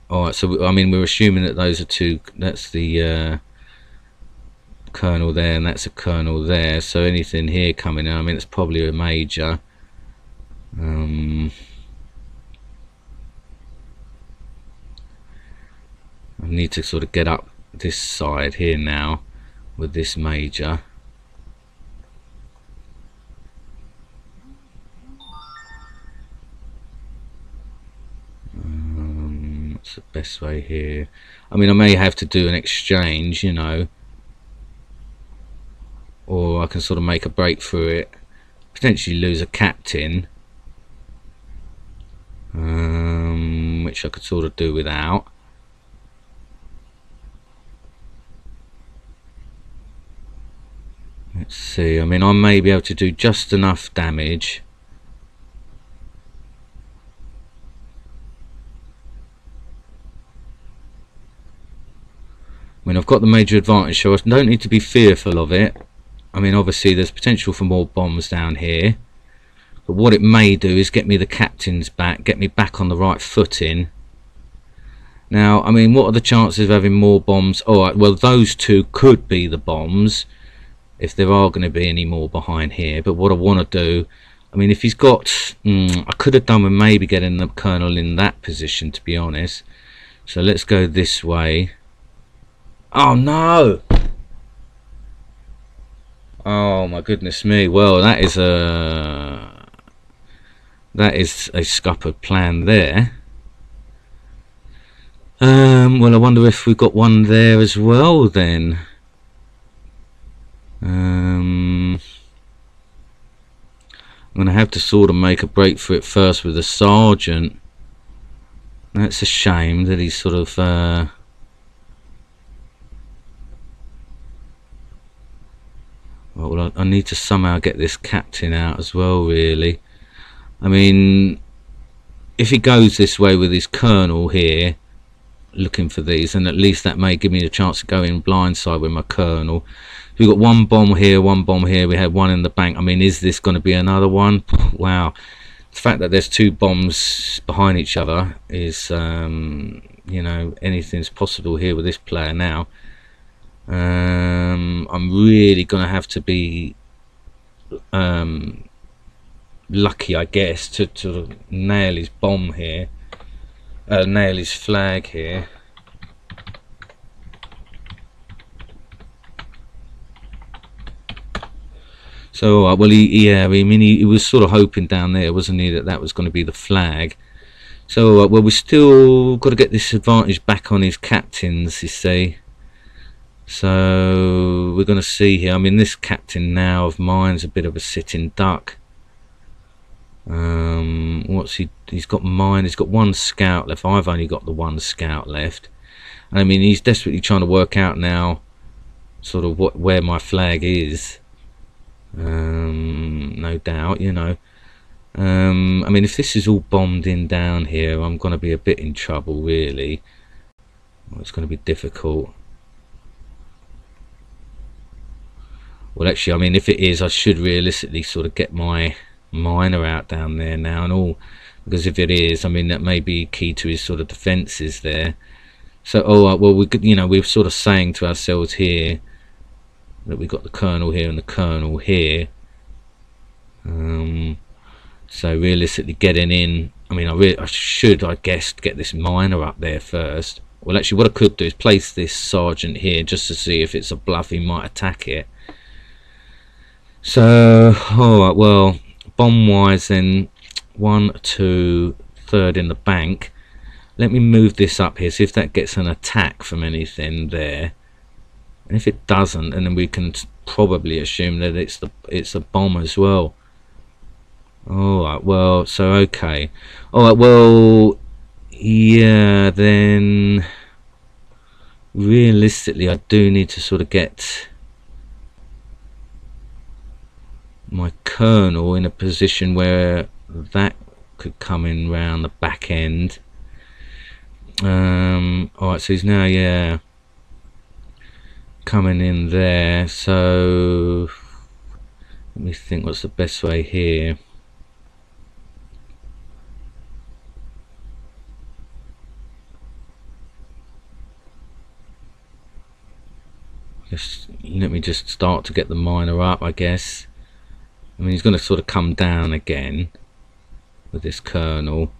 Alright, so I mean, we're assuming that those are 2, that's the colonel there, and that's a colonel there, so anything here coming in, I mean, it's probably a major. I need to sort of get up this side here now with this major. best way here? I mean, I may have to do an exchange, you know, or I can sort of make a break through it, potentially lose a captain, which I could sort of do without. Let's see, I mean, I may be able to do just enough damage. I mean, I've got the major advantage, so I don't need to be fearful of it. I mean, obviously there's potential for more bombs down here, but what it may do is get me the captains back, get me back on the right footing. Now, I mean, what are the chances of having more bombs? Alright, well, those two could be the bombs, if there are going to be any more behind here. But what I want to do, I mean, if he's got, I could have done with maybe getting the colonel in that position, to be honest. So let's go this way. Oh no! Oh my goodness me! Well, that is a scuppered plan there. Well, I wonder if we've got one there as well then. I'm going to have to sort of make a break for it first with the sergeant. That's a shame that he's sort of well, I need to somehow get this captain out as well, really. I mean, if he goes this way with his colonel here looking for these, and at least that may give me a chance to go in blindside with my colonel. We've got one bomb here, one bomb here, we had one in the bank. I mean, is this going to be another one? Wow, the fact that there's two bombs behind each other is you know, anything's possible here with this player now. I'm really gonna have to be lucky, I guess, to nail his bomb here, nail his flag here. So well, yeah, I mean, he was sort of hoping down there, wasn't he, that was going to be the flag. So well, we still got to get this advantage back on his captains, you see. So we're going to see here. I mean, this captain now of mine's a bit of a sitting duck. What's he's got mine, he's got one scout left. I've only got the one scout left, and I mean, he's desperately trying to work out now sort of where my flag is. No doubt, you know. I mean, if this is all bombed in down here, I'm going to be a bit in trouble, really. Well, it's going to be difficult. Well, actually, I mean, if it is, I should realistically sort of get my miner out down there now and all, because if it is, I mean, that may be key to his sort of defences there. So, well, we could, you know, we're sort of saying to ourselves here that we've got the colonel here and the colonel here. So realistically, getting in, I mean, I should, I guess, get this miner up there first. Well, actually, what I could do is place this sergeant here just to see if it's a bluff he might attack it. So, alright, well, bomb wise then, 1, 2, third in the bank. Let me move this up here, see if that gets an attack from anything there. And if it doesn't, and then we can probably assume that it's a bomb as well. Alright, well, so okay. Alright, well, yeah, then realistically I do need to sort of get my colonel in a position where that could come in round the back end. Alright, so he's now, yeah, coming in there. So let me think, what's the best way here? Let me just start to get the miner up, I guess. I mean, he's going to sort of come down again with this colonel,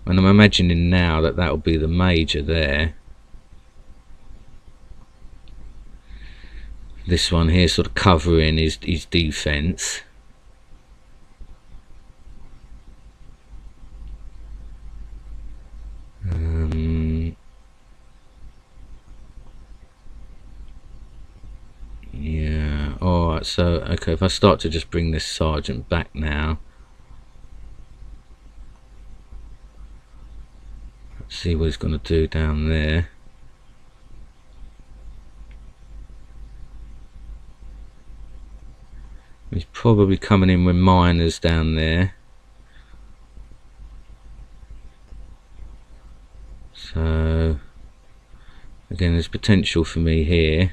and I'm imagining now that that will be the major there. This one here sort of covering his defense. Yeah, alright, so okay, if I start to just bring this sergeant back now, let's see what he's going to do down there. He's probably coming in with miners down there, so again there's potential for me here.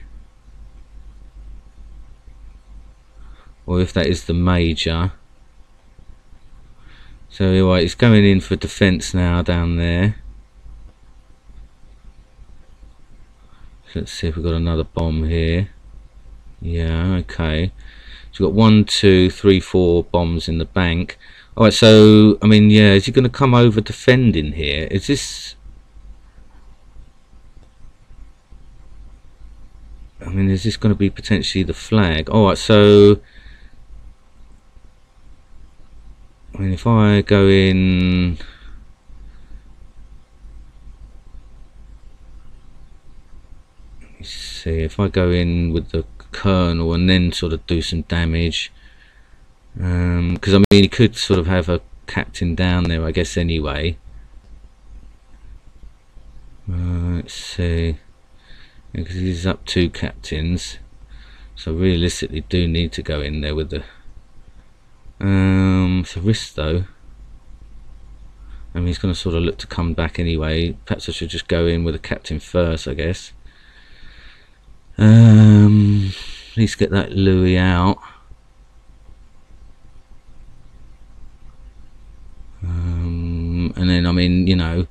Or if that is the major. So anyway, he's going in for defence now down there. So let's see if we've got another bomb here. Yeah, okay. So we've got 1, 2, 3, 4 bombs in the bank. Alright, so I mean, yeah, is he going to come over defending here? Is this... I mean, is this going to be potentially the flag? Alright, so... I mean, if I go in... Let me see, if I go in with the colonel and then sort of do some damage... because I mean, he could sort of have a captain down there, I guess, anyway. Let's see... because he's up 2 captains, so realistically do need to go in there with the it's a risk though. I mean, he's going to sort of look to come back anyway. Perhaps I should just go in with the captain first, I guess. At least get that Louis out. And then I mean, you know,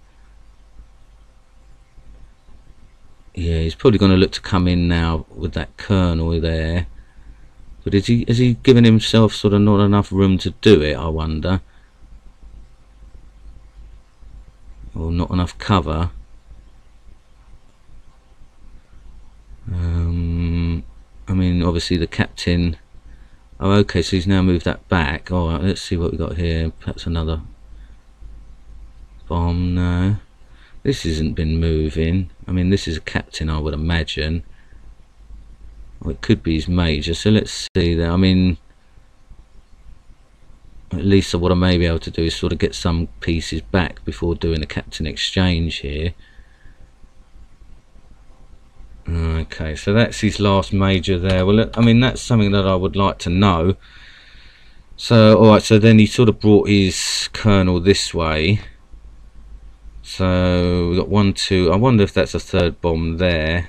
yeah, he's probably going to look to come in now with that colonel there. But has he given himself sort of not enough room to do it, I wonder? Or not enough cover? I mean, obviously the captain... Oh, okay, so he's now moved that back. Alright, let's see what we got here. Perhaps another bomb. No. This hasn't been moving. I mean, this is a captain, I would imagine. Well, it could be his major, so let's see there. I mean, at least what I may be able to do is sort of get some pieces back before doing a captain exchange here. Okay, so that's his last major there. Well, I mean, that's something that I would like to know. So, alright, so then he sort of brought his colonel this way. So, we've got 1, 2. I wonder if that's a 3rd bomb there.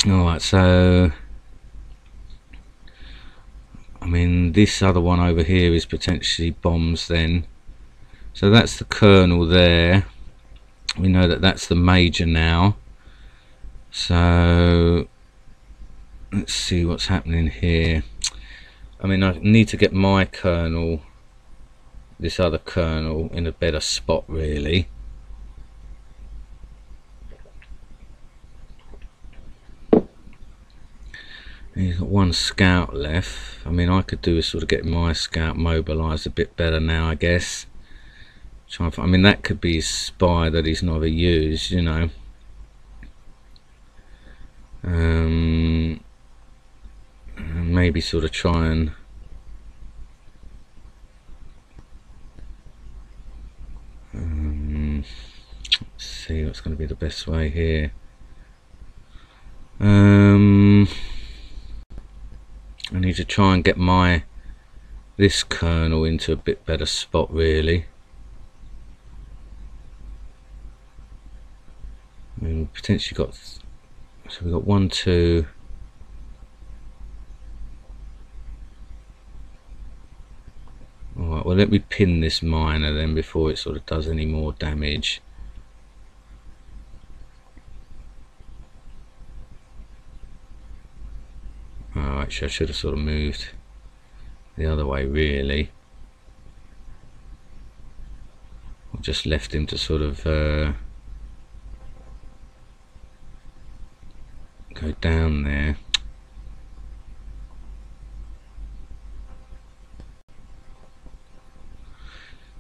Alright, so I mean, this other one over here is potentially bombs then. So that's the colonel there. We know that that's the major now. So let's see what's happening here. I mean, I need to get my colonel, this other colonel, in a better spot really. He's got 1 scout left. I mean, I could do is sort of get my scout mobilised a bit better now, I guess. Try and find, I mean, that could be his spy that he's never used, you know. Maybe sort of try and let's see what's going to be the best way here. I need to try and get this colonel into a bit better spot really. I mean, we've potentially got, so we've got 1, 2. Alright, well, let me pin this miner then before it sort of does any more damage. Oh, actually I should have sort of moved the other way really. I just left him to sort of go down there.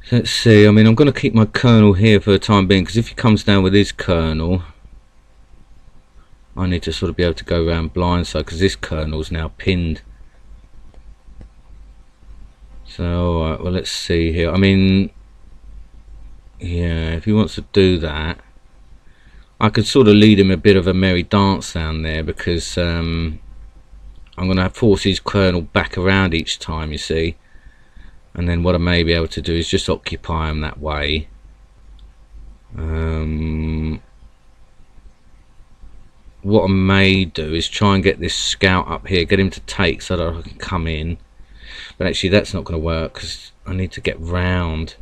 Let's see. I mean, I'm going to keep my kernel here for the time being, because if he comes down with his kernel, I need to sort of be able to go around blindside, because this kernel's now pinned. So alright, well, let's see here. I mean, yeah, if he wants to do that, I could sort of lead him a bit of a merry dance down there, because I'm going to force his kernel back around each time, you see. And then what I may be able to do is just occupy him that way. What I may do is try and get this scout up here, get him to take so that I can come in. But actually that's not going to work, because I need to get round.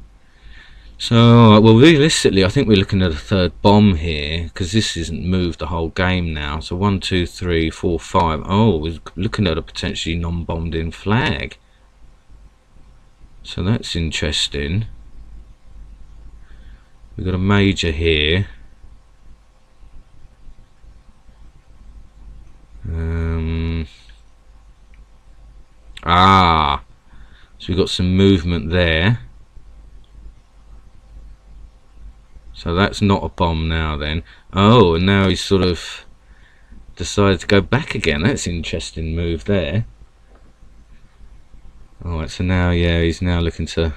So, well, realistically, I think we're looking at a third bomb here, because this isn't moved the whole game now. So 1, 2, 3, 4, 5. Oh, we're looking at a potentially non-bombed in flag. So that's interesting. We've got a major here. So we've got some movement there. So that's not a bomb now then. Oh, and now he's sort of decided to go back again. That's an interesting move there. Alright, so now, yeah, he's now looking to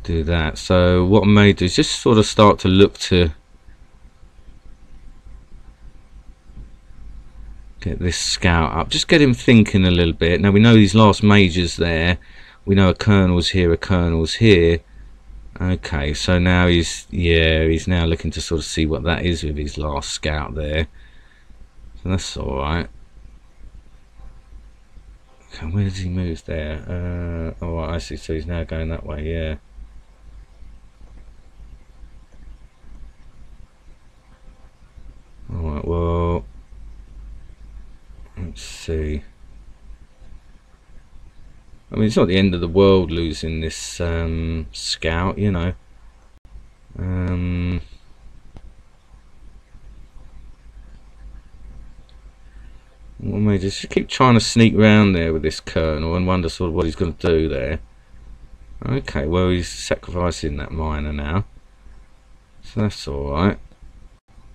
do that. So what I may do is just sort of start to look to get this scout up. Just get him thinking a little bit. Now we know these last majors there. We know a colonel's here, a colonel's here. Okay, so now he's now looking to sort of see what that is with his last scout there. So that's alright. Okay, where does he move there? Alright, I see, so he's now going that way, yeah. Alright, well, let's see. I mean, it's not the end of the world losing this scout, you know. What may just keep trying to sneak around there with this colonel and wonder sort of what he's going to do there. Okay, well, he's sacrificing that miner now, so that's alright.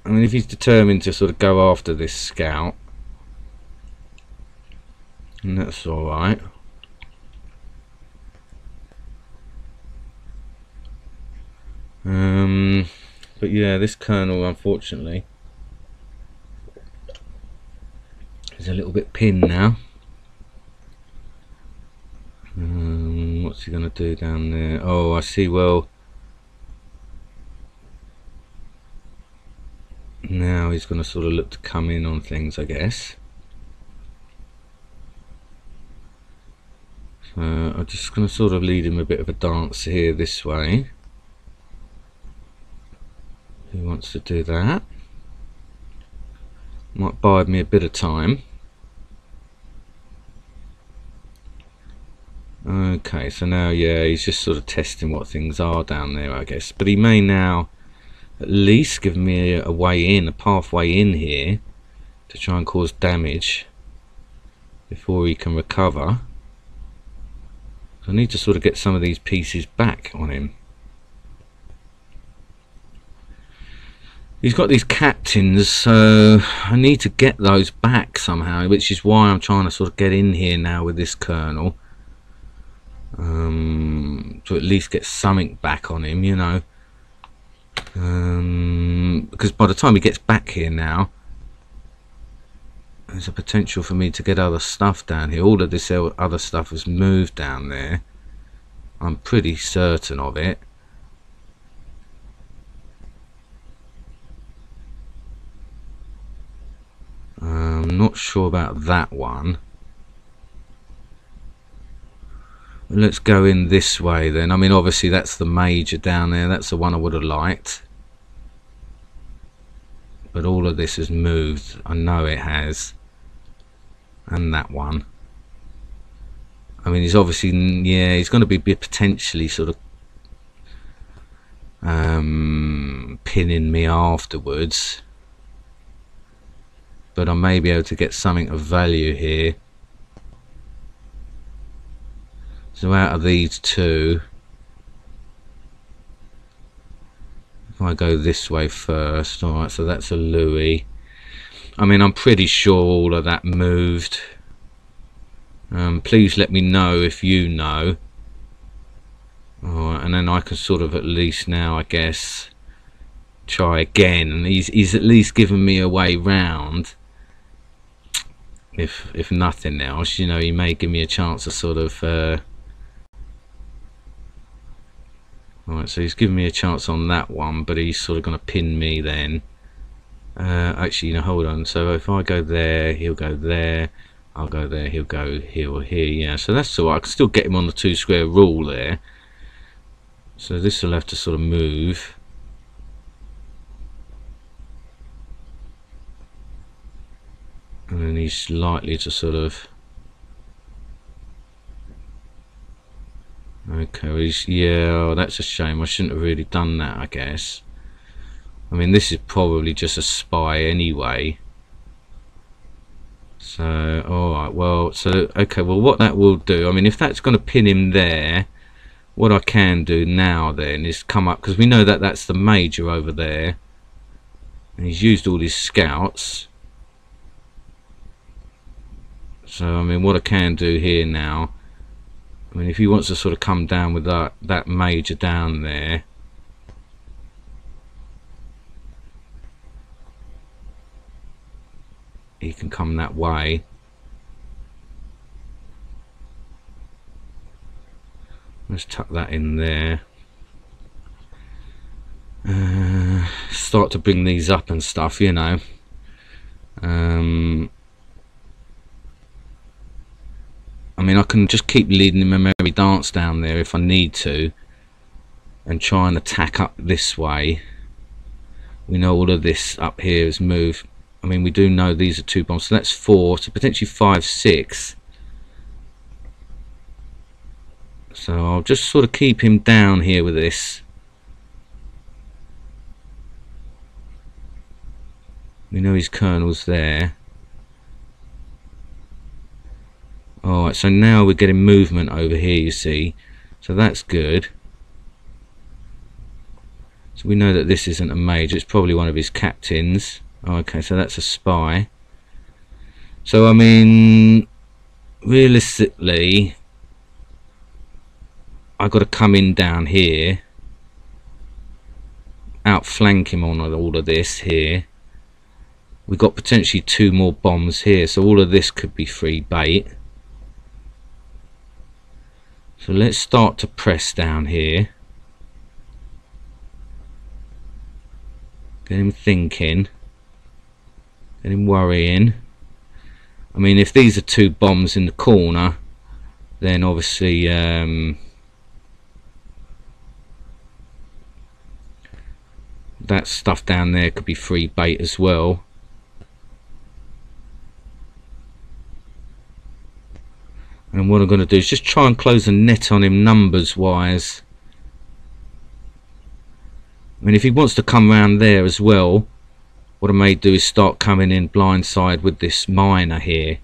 I mean, if he's determined to sort of go after this scout, and that's alright. But yeah, this colonel, unfortunately, is a little bit pinned now. What's he going to do down there? Oh, I see. Well, now he's going to sort of look to come in on things, I guess. So I'm just going to sort of lead him a bit of a dance here this way. He wants to do that. Might bide me a bit of time. Okay, so now, yeah, he's just sort of testing what things are down there, I guess. But he may now at least give me a way in, a pathway in here, to try and cause damage before he can recover. I need to sort of get some of these pieces back on him. He's got these captains, so I need to get those back somehow, which is why I'm trying to sort of get in here now with this colonel, to at least get something back on him, you know, because by the time he gets back here now, there's a potential for me to get other stuff down here. All of this other stuff has moved down there, I'm pretty certain of it. I'm not sure about that one. Let's go in this way then. I mean, obviously that's the major down there. That's the one I would have liked. But all of this has moved. I know it has. And that one. I mean, he's obviously, yeah, he's going to be potentially sort of pinning me afterwards. But I may be able to get something of value here. So out of these two, I go this way first. Alright, so that's a Louis. I mean, I'm pretty sure all of that moved. Please let me know if you know. Alright, and then I can sort of at least now, I guess, try again. And he's at least given me a way round. If nothing else, you know, he may give me a chance to sort of... Alright, so he's given me a chance on that one, but he's sort of going to pin me then. Actually, no, hold on. So if I go there, he'll go there. I'll go there, he'll go here or here. Yeah, so that's all right. I can still get him on the 2 square rule there. So this will have to sort of move. And then he's likely to sort of... Okay, well yeah, oh, that's a shame. I shouldn't have really done that, I guess. I mean, this is probably just a spy anyway. So, alright, well, so, okay, well, what that will do, I mean, if that's going to pin him there, what I can do now then is come up, because we know that that's the major over there. And he's used all his scouts. So, I mean, what I can do here now, I mean, if he wants to sort of come down with that major down there, he can come that way. Let's tuck that in there. Start to bring these up and stuff, you know. I mean, I can just keep leading him a merry dance down there if I need to, and try and attack up this way. We know all of this up here is moved. I mean, we do know these are 2 bombs, so that's 4, so potentially 5, 6. So I'll just sort of keep him down here with this. We know his colonel's there. Alright, so now we're getting movement over here, you see. So that's good. So we know that this isn't a major, it's probably one of his captains. Okay, so that's a spy. So, I mean, realistically, I've got to come in down here, outflank him on all of this here. We've got potentially 2 more bombs here, so all of this could be free bait. So let's start to press down here. Get him thinking. Get him worrying. I mean, if these are 2 bombs in the corner, then obviously that stuff down there could be free bait as well. And what I'm going to do is just try and close the net on him numbers wise. I mean, if he wants to come around there as well, what I may do is start coming in blindside with this miner here.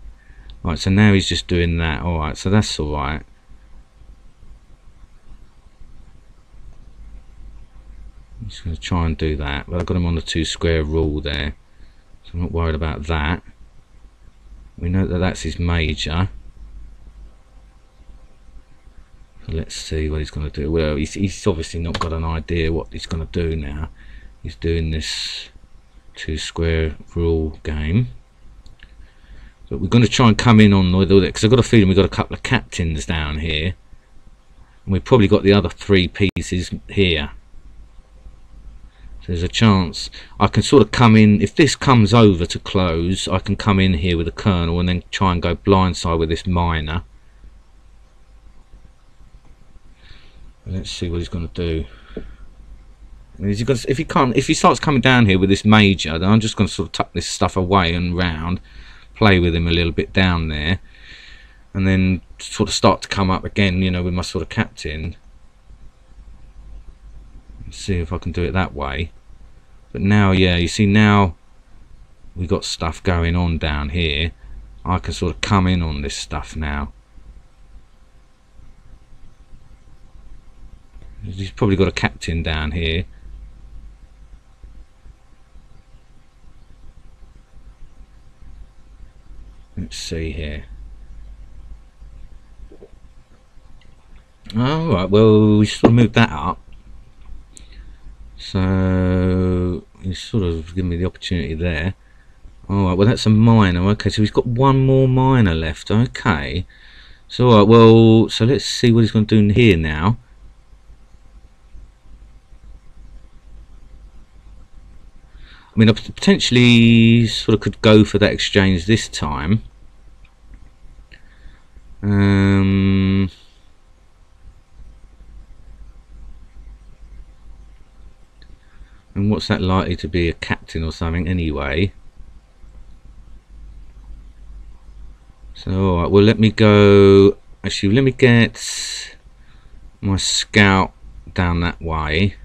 Right, so now he's just doing that. Alright, so that's alright. I'm just going to try and do that. But I've got him on the 2 square rule there. So I'm not worried about that. We know that that's his major. So let's see what he's going to do. Well, he's obviously not got an idea what he's going to do now. He's doing this 2 square rule game, but we're going to try and come in on with all that, because I've got a feeling we've got a couple of captains down here, and we've probably got the other 3 pieces here. So there's a chance I can sort of come in. If this comes over to close, I can come in here with a colonel and then try and go blindside with this miner. Let's see what he's going to do. If he starts coming down here with this major, then I'm just going to sort of tuck this stuff away and round, play with him a little bit down there, and then sort of start to come up again, you know, with my sort of captain. Let's see if I can do it that way. But now, yeah, you see, now we got stuff going on down here. I can sort of come in on this stuff now. He's probably got a captain down here. see here. Alright, well, we sort of moved that up. So, he's sort of given me the opportunity there. Alright, well, that's a minor. Okay, so he's got one more minor left. Okay. So, alright, well, so let's see what he's going to do here now. I mean, I potentially sort of could go for that exchange this time. And what's that likely to be? A captain or something anyway. So alright, well, let me go. Actually, let me get my scout down that way.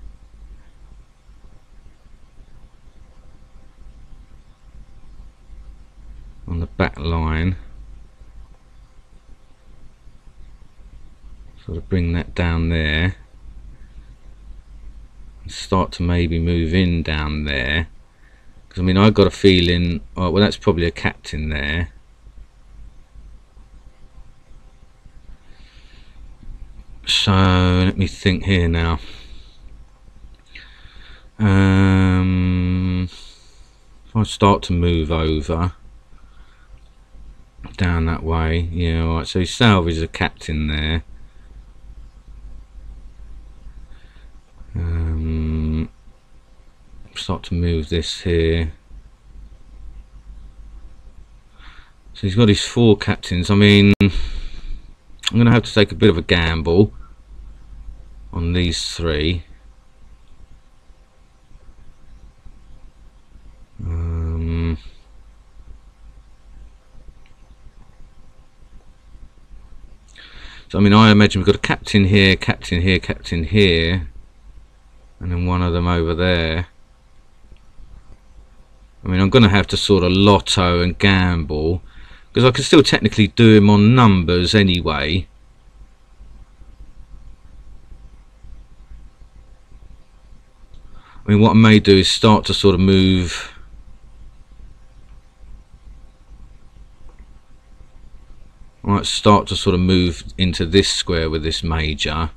On the back line. Sort of bring that down there. Start to maybe move in down there, because I mean, I got a feeling, oh, well, that's probably a captain there. So let me think here now. If I start to move over down that way, yeah, all right, so he salvages a captain there. Start to move this here. So he's got his 4 captains. I mean, I'm going to have to take a bit of a gamble on these 3. So I mean, I imagine we've got a captain here, captain here, captain here, and then one of them over there. I mean, I'm going to have to sort of lotto and gamble, because I can still technically do him on numbers anyway. I mean, what I may do is start to sort of move. I might start to sort of move into this square with this major.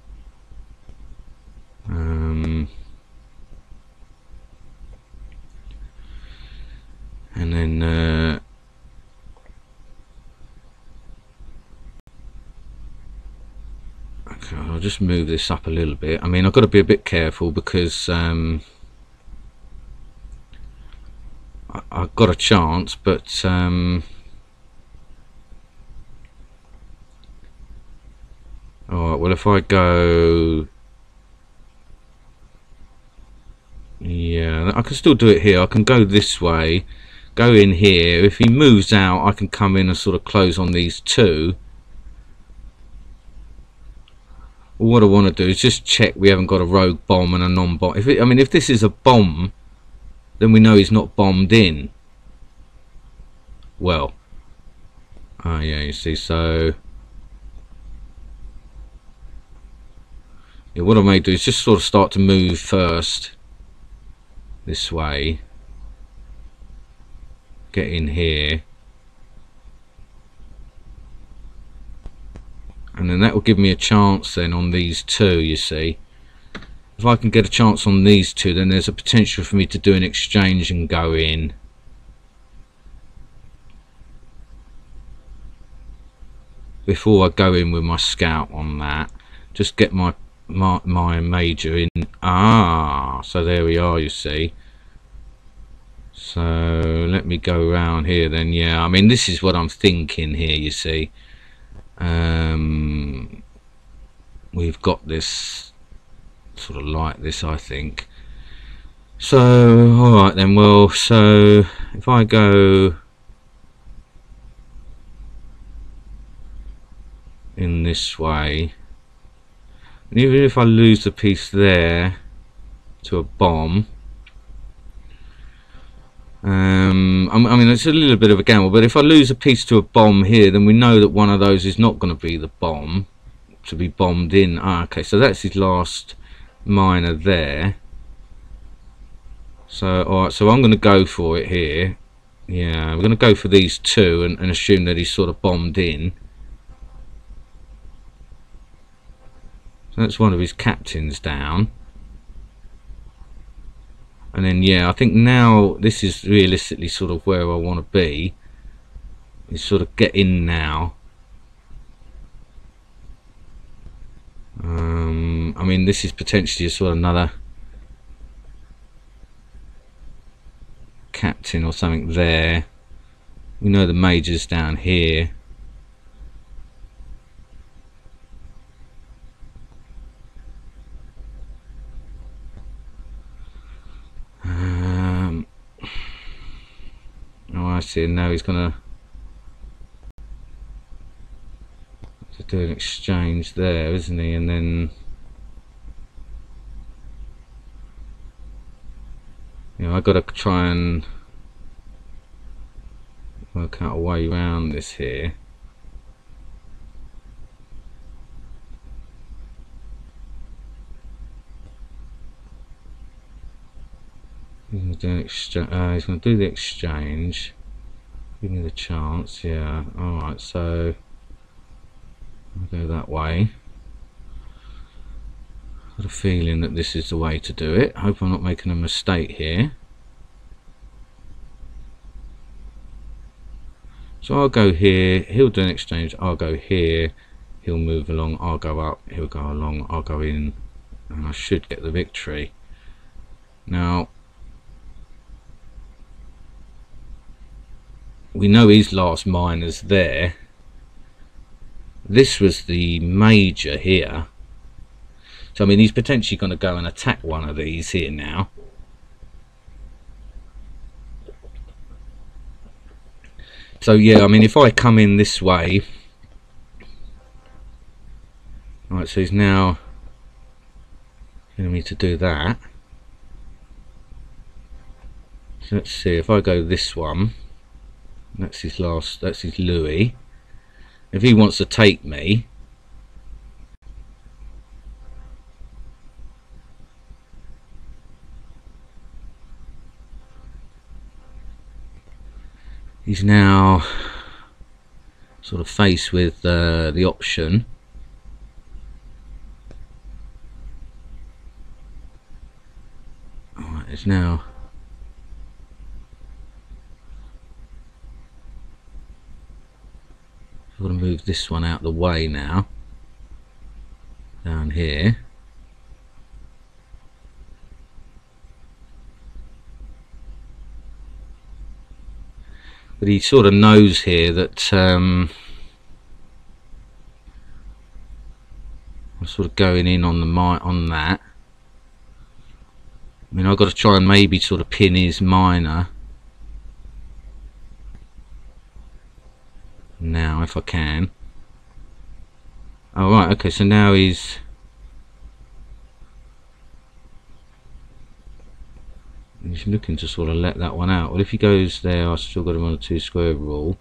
And then okay, I'll just move this up a little bit. I mean, I've got to be a bit careful, because I've got a chance, but alright, well, if I go, yeah, I can still do it here. I can go this way, go in here. If he moves out, I can come in and sort of close on these 2. Well, what I want to do is just check we haven't got a rogue bomb and a non-bomb. I mean, if this is a bomb, then we know he's not bombed in. Well, oh yeah, you see, so yeah, what I may do is just sort of start to move first this way, get in here, and then that will give me a chance then on these 2, you see. If I can get a chance on these 2, then there's a potential for me to do an exchange and go in. Before I go in with my scout on that, just get my major in. Ah, so there we are, you see. So let me go around here then. Yeah, I mean, this is what I'm thinking here, you see. We've got this sort of like this, I think. So alright then, well, so if I go in this way, and even if I lose the piece there to a bomb, I mean, it's a little bit of a gamble, but if I lose a piece to a bomb here, then we know that one of those is not going to be the bomb to be bombed in. Ah, okay, so that's his last minor there. So alright, so I'm going to go for it here. Yeah, we're going to go for these two and assume that he's sort of bombed in. So that's one of his captains down. And then, yeah, I think now this is realistically sort of where I want to be. Is sort of get in now. I mean, this is potentially a sort of another captain or something there. We know the major's down here. Oh, I see. Now he's gonna do an exchange there, isn't he? And then, you know, I got to try and work out a way around this here. He's going to do the exchange. Give me the chance. Yeah. All right. So I'll go that way. Got a feeling that this is the way to do it. Hope I'm not making a mistake here. So I'll go here. He'll do an exchange. I'll go here. He'll move along. I'll go up. He'll go along. I'll go in, and I should get the victory. Now, we know his last miner's there. This was the major here. So, I mean, he's potentially going to go and attack one of these here now. So, yeah, I mean, if I come in this way... Right, so he's now getting me to do that. So let's see, if I go this one... That's his last, that's his Louis. If he wants to take me, he's now sort of faced with the option. Alright, it's now I'm going to move this one out of the way now, down here. But he sort of knows here that I'm sort of going in on that. I mean, I've got to try and maybe sort of pin his miner now if I can. Oh right, okay, so now he's looking to sort of let that one out. Well, if he goes there, I've still got him on a 2 square rule.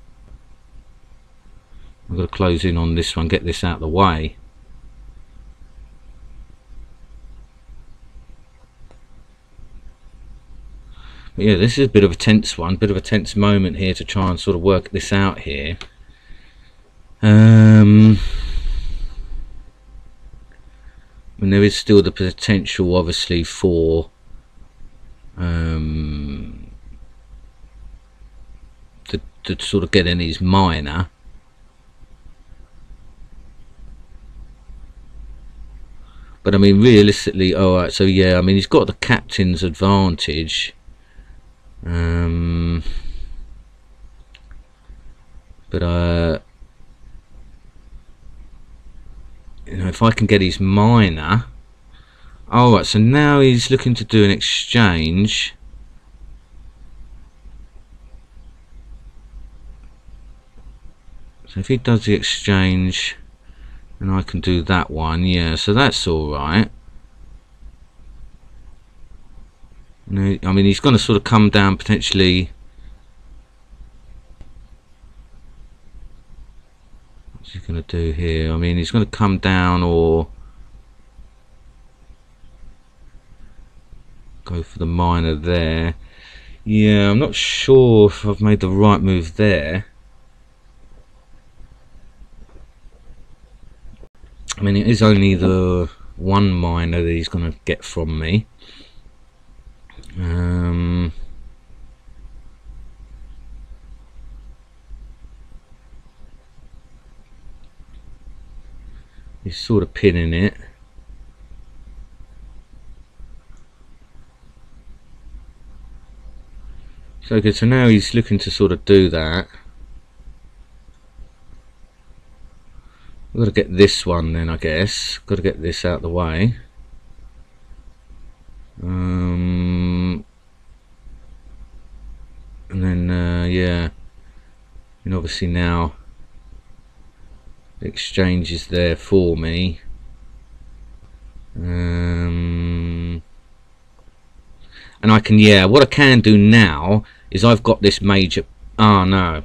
I've got to close in on this one, get this out of the way. But yeah, this is a bit of a tense one, bit of a tense moment here to try and sort of work this out here. And there is still the potential, obviously, for to sort of get in his miner. But I mean, realistically, alright, so yeah, I mean, he's got the captain's advantage. But you know, if I can get his miner. Alright, so now he's looking to do an exchange. So if he does the exchange, then I can do that one. Yeah, so that's alright. I mean, he's going to sort of come down potentially. What's he going to do here? I mean, he's going to come down or go for the miner there. Yeah, I'm not sure if I've made the right move there. I mean, it is only the one miner that he's going to get from me. He's sort of pinning it. So good. So now he's looking to sort of do that. I've got to get this one then, I guess. Got to get this out of the way. And then yeah, and obviously now the exchange is there for me. And I can, yeah, what I can do now is I've got this major, oh no,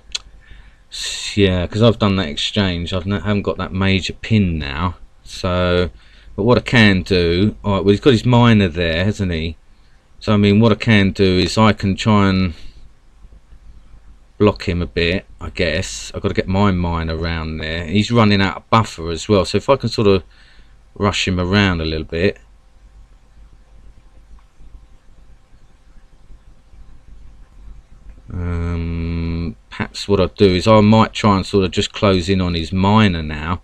yeah, because I've done that exchange, I haven't got that major pin now. So, but what I can do, alright, well, he's got his miner there, hasn't he? So I mean, what I can do is I can try and block him a bit, I guess. I've got to get my miner around there. He's running out of buffer as well, so if I can sort of rush him around a little bit. Perhaps what I'll do is I might try and sort of just close in on his miner now.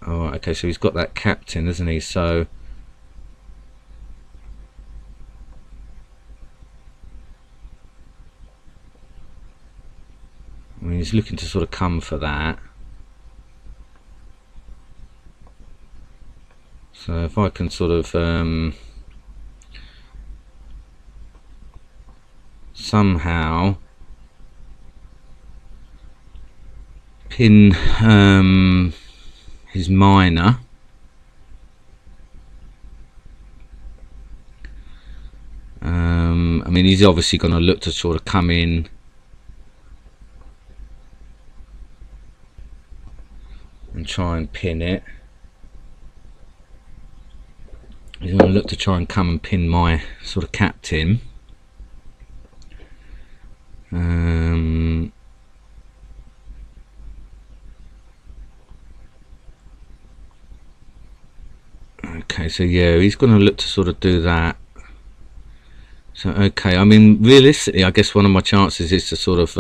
Oh, okay, so he's got that captain, hasn't he? So I mean, he's looking to sort of come for that. So if I can sort of somehow pin his miner, I mean, he's obviously going to look to sort of come in and try and pin it. He's going to look to try and come and pin my sort of captain. Okay, so yeah, he's going to look to sort of do that. So okay, I mean, realistically, I guess one of my chances is to sort of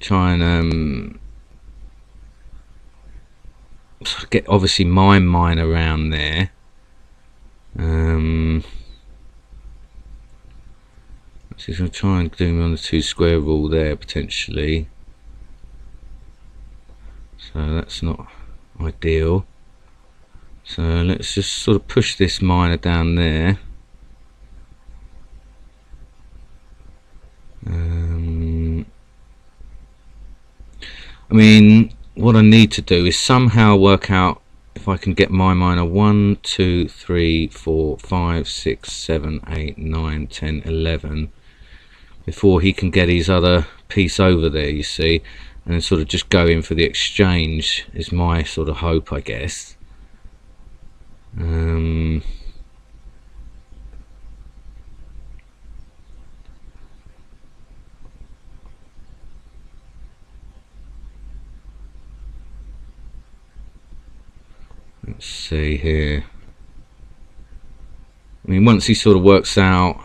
try and sort of get obviously my mine around there. So he's going to try and do me on the 2 square rule there potentially. So that's not ideal. So let's just sort of push this miner down there. I mean, what I need to do is somehow work out if I can get my miner 1, 2, 3, 4, 5, 6, 7, 8, 9, 10, 11 before he can get his other piece over there, you see, and then sort of just go in for the exchange is my sort of hope, I guess. Let's see here. I mean, once he sort of works out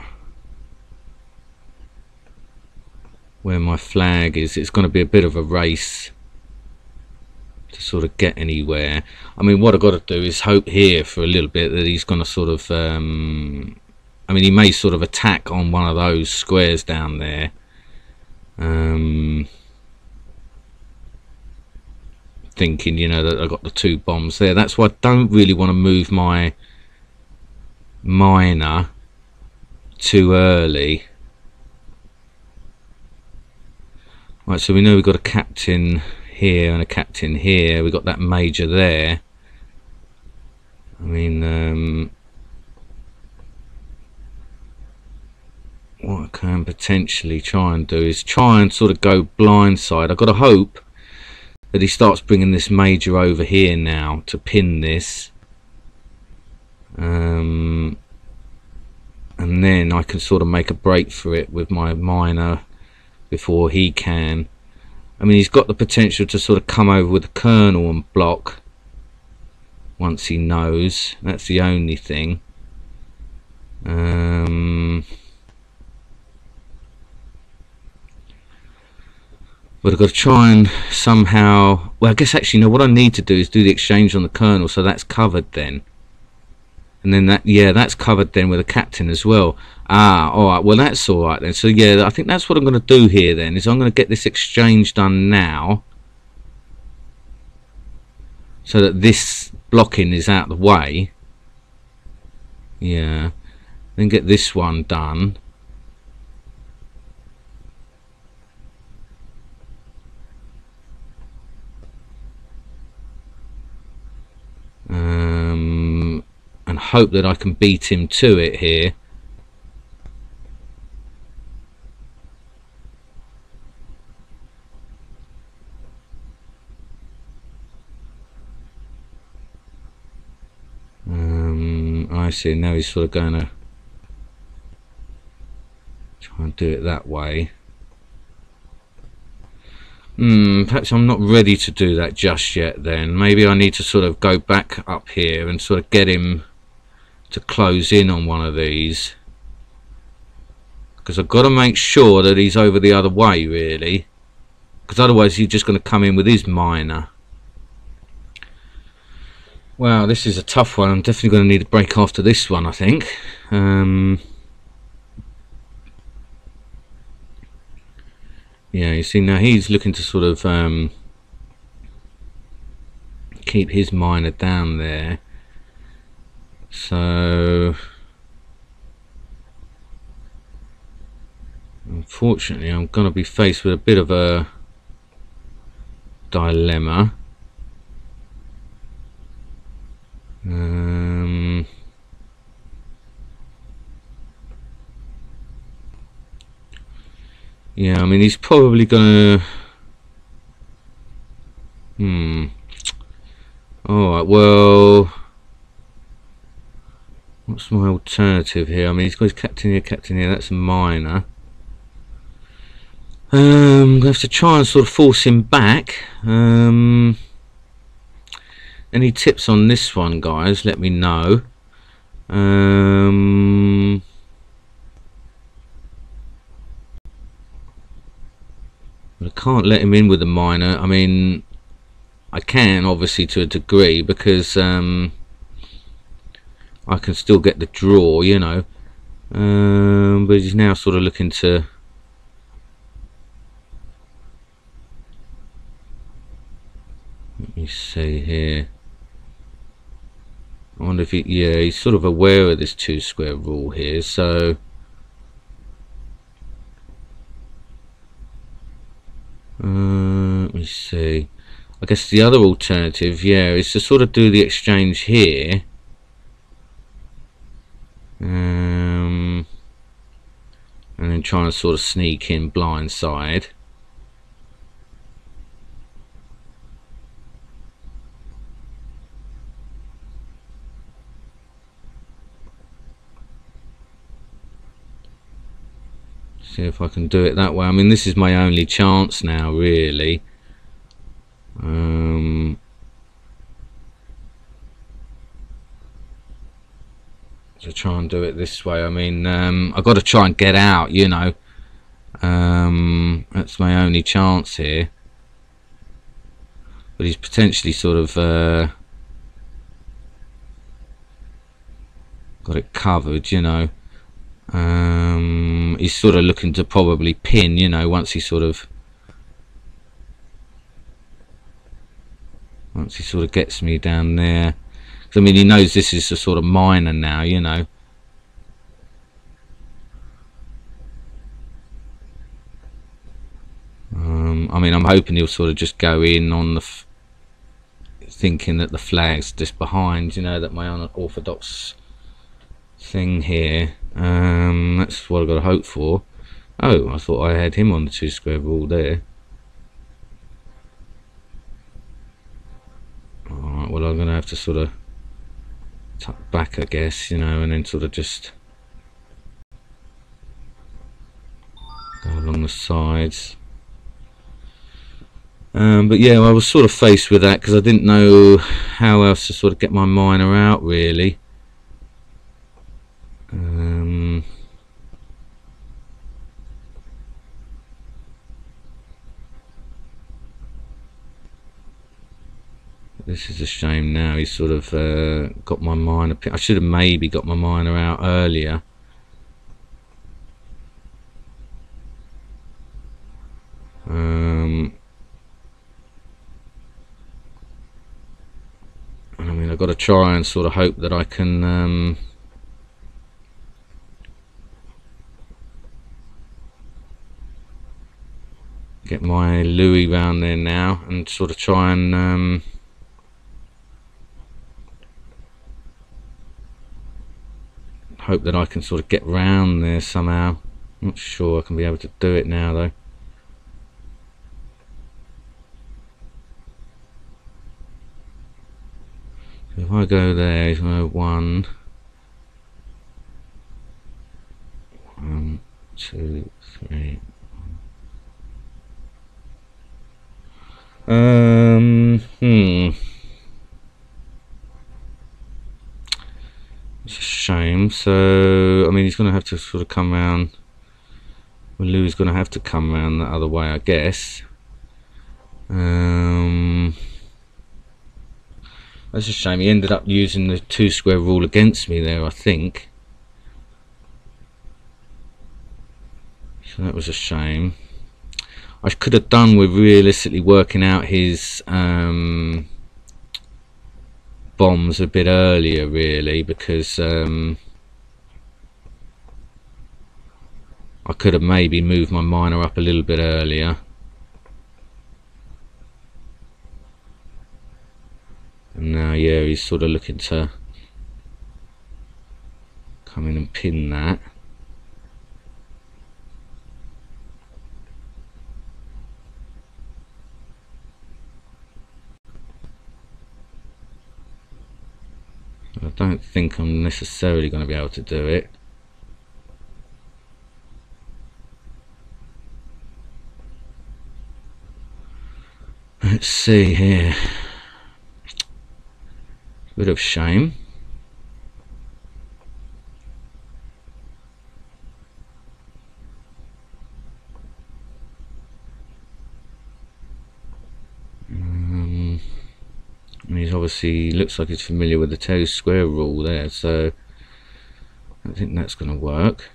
where my flag is, it's going to be a bit of a race to sort of get anywhere. I mean, what I've got to do is hope here for a little bit that he's going to sort of I mean, he may sort of attack on one of those squares down there. Thinking, you know, that I got the 2 bombs there. That's why I don't really want to move my miner too early. Right, so we know we've got a captain here and a captain here. We've got that major there. I mean, what I can potentially try and do is try and sort of go blindside. I've got to hope that he starts bringing this major over here now to pin this. and then I can sort of make a break for it with my miner before he can. I mean, he's got the potential to sort of come over with the kernel and block once he knows. That's the only thing. But I've got to try and somehow, well, I guess actually, no, what I need to do is do the exchange on the kernel, so that's covered then. And then that, yeah, that's covered then with a captain as well. Ah, alright, well that's alright then. So yeah, I think that's what I'm going to do here then, is I'm going to get this exchange done now, so that this blocking is out of the way. Yeah, then get this one done. And hope that I can beat him to it here. I see, now he's sort of going to try and do it that way. Perhaps I'm not ready to do that just yet then. Maybe I need to sort of go back up here and sort of get him to close in on one of these, because I've got to make sure that he's over the other way really, because otherwise he's just going to come in with his miner. Wow, this is a tough one. I'm definitely going to need a break after this one, I think. Yeah, you see now he's looking to sort of keep his miner down there. So unfortunately I'm going to be faced with a bit of a dilemma. Yeah, I mean he's probably gonna alright, well, what's my alternative here? I mean he's got his captain here, that's a miner. I'm gonna have to try and sort of force him back. Any tips on this one, guys? Let me know. But I can't let him in with the miner. I mean, I can obviously to a degree, because I can still get the draw, you know. But he's now sort of looking to. Let me see here. I wonder if he, yeah, he's sort of aware of this 2 square rule here, so let me see. I guess the other alternative, yeah, is to sort of do the exchange here, and then try and sort of sneak in blindside. See if I can do it that way. I mean, this is my only chance now, really. To try and do it this way. I mean, I've got to try and get out, you know. That's my only chance here. But he's potentially sort of got it covered, you know. He's sort of looking to probably pin, you know, once he sort of gets me down there. 'Cause, I mean, he knows this is a sort of miner now, you know. I mean, I'm hoping he'll sort of just go in on the thinking that the flag's just behind, you know, that my unorthodox thing here. That's what I've got to hope for. Oh, I thought I had him on the 2 square rule there. Alright, well, I'm going to have to sort of tuck back, I guess, you know, and then sort of just go along the sides. But yeah, I was sort of faced with that because I didn't know how else to sort of get my miner out, really. This is a shame now. He's sort of got my miner. I should have maybe got my miner out earlier. I mean, I've got to try and sort of hope that I can get my Louis round there now and sort of try and hope that I can sort of get round there somehow. Not sure I can be able to do it now though. So if I go there, he's going to one, 2, 3. It's a shame. So I mean, he's going to have to sort of come round. Well, Louis going to have to come round the other way, I guess. That's a shame. He ended up using the 2 square rule against me there, I think. So that was a shame. I could have done with realistically working out his bombs a bit earlier, really, because I could have maybe moved my miner up a little bit earlier. And now, yeah, he's sort of looking to come in and pin that. I don't think I'm necessarily going to be able to do it. Let's see here. Bit of shame. And he's obviously looks like he's familiar with the 2 square rule there, so I think that's going to work.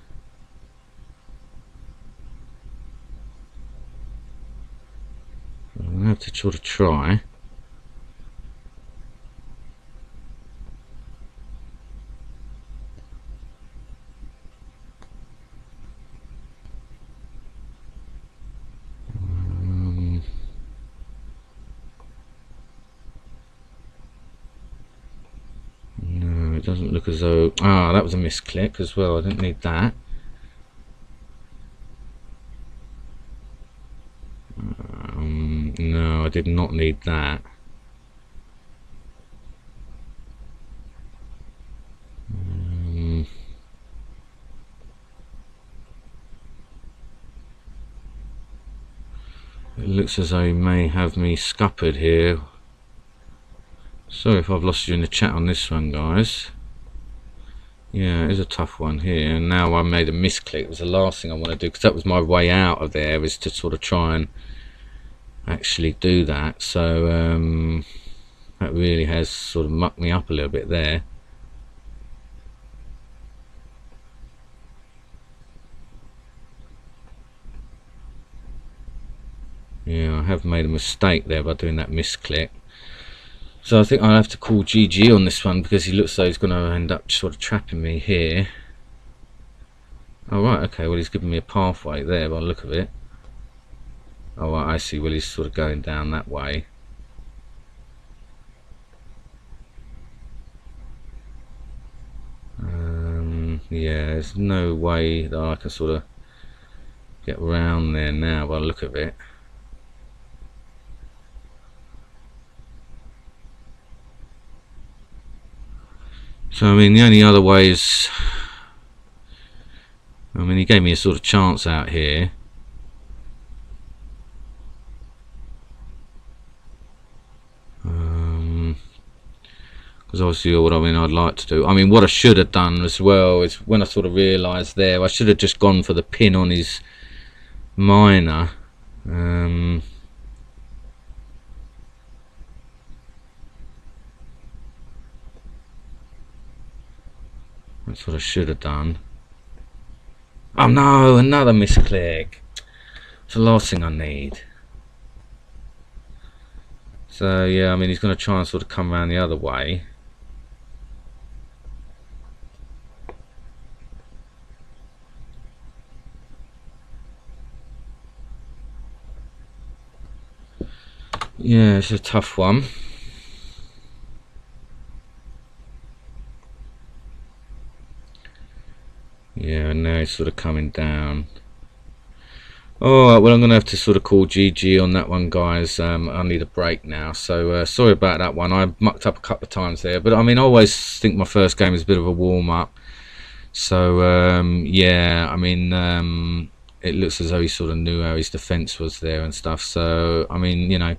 I'm going to have to sort of try. It doesn't look as though... Ah, that was a misclick as well. I didn't need that. No, I did not need that. It looks as though he may have me scuppered here. Sorry if I've lost you in the chat on this one, guys. Yeah, it is a tough one here. And now I made a misclick. It was the last thing I want to do, because that was my way out of there, is to sort of try and actually do that. So that really has sort of mucked me up a little bit there. Yeah, I have made a mistake there by doing that misclick. So I think I'll have to call GG on this one, because he looks like he's going to end up sort of trapping me here. Oh right, okay, well he's giving me a pathway there by the look of it. Oh right, I see, well he's sort of going down that way. Yeah, there's no way that I can sort of get around there now by the look of it. So I mean the only other way is, I mean he gave me a sort of chance out here. Because obviously what I mean I'd like to do, I mean what I should have done as well is when I sort of realised there, I should have just gone for the pin on his minor. That's what I should have done. Oh no, another misclick. It's the last thing I need. So yeah, I mean he's going to try and sort of come around the other way. Yeah, it's a tough one. Yeah, and now he's sort of coming down. Alright, well I'm going to have to sort of call GG on that one, guys. I need a break now, so sorry about that one. I mucked up a couple of times there, but I mean I always think my first game is a bit of a warm-up. So yeah, I mean it looks as though he sort of knew how his defence was there and stuff. So I mean, you know,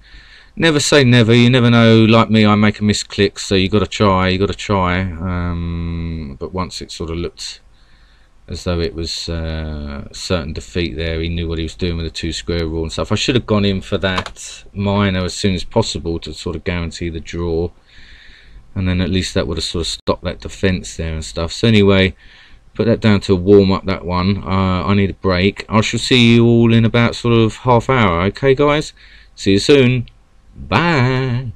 never say never. You never know. Like me, I make a misclick, so you got to try. You got to try. But once it sort of looked as though it was certain defeat there, he knew what he was doing with the 2 square rule and stuff. I should have gone in for that minor as soon as possible to sort of guarantee the draw, and then at least that would have sort of stopped that defence there and stuff. So anyway, put that down to a warm up, that one. I need a break. I shall see you all in about sort of half hour. Okay guys, see you soon. Bye.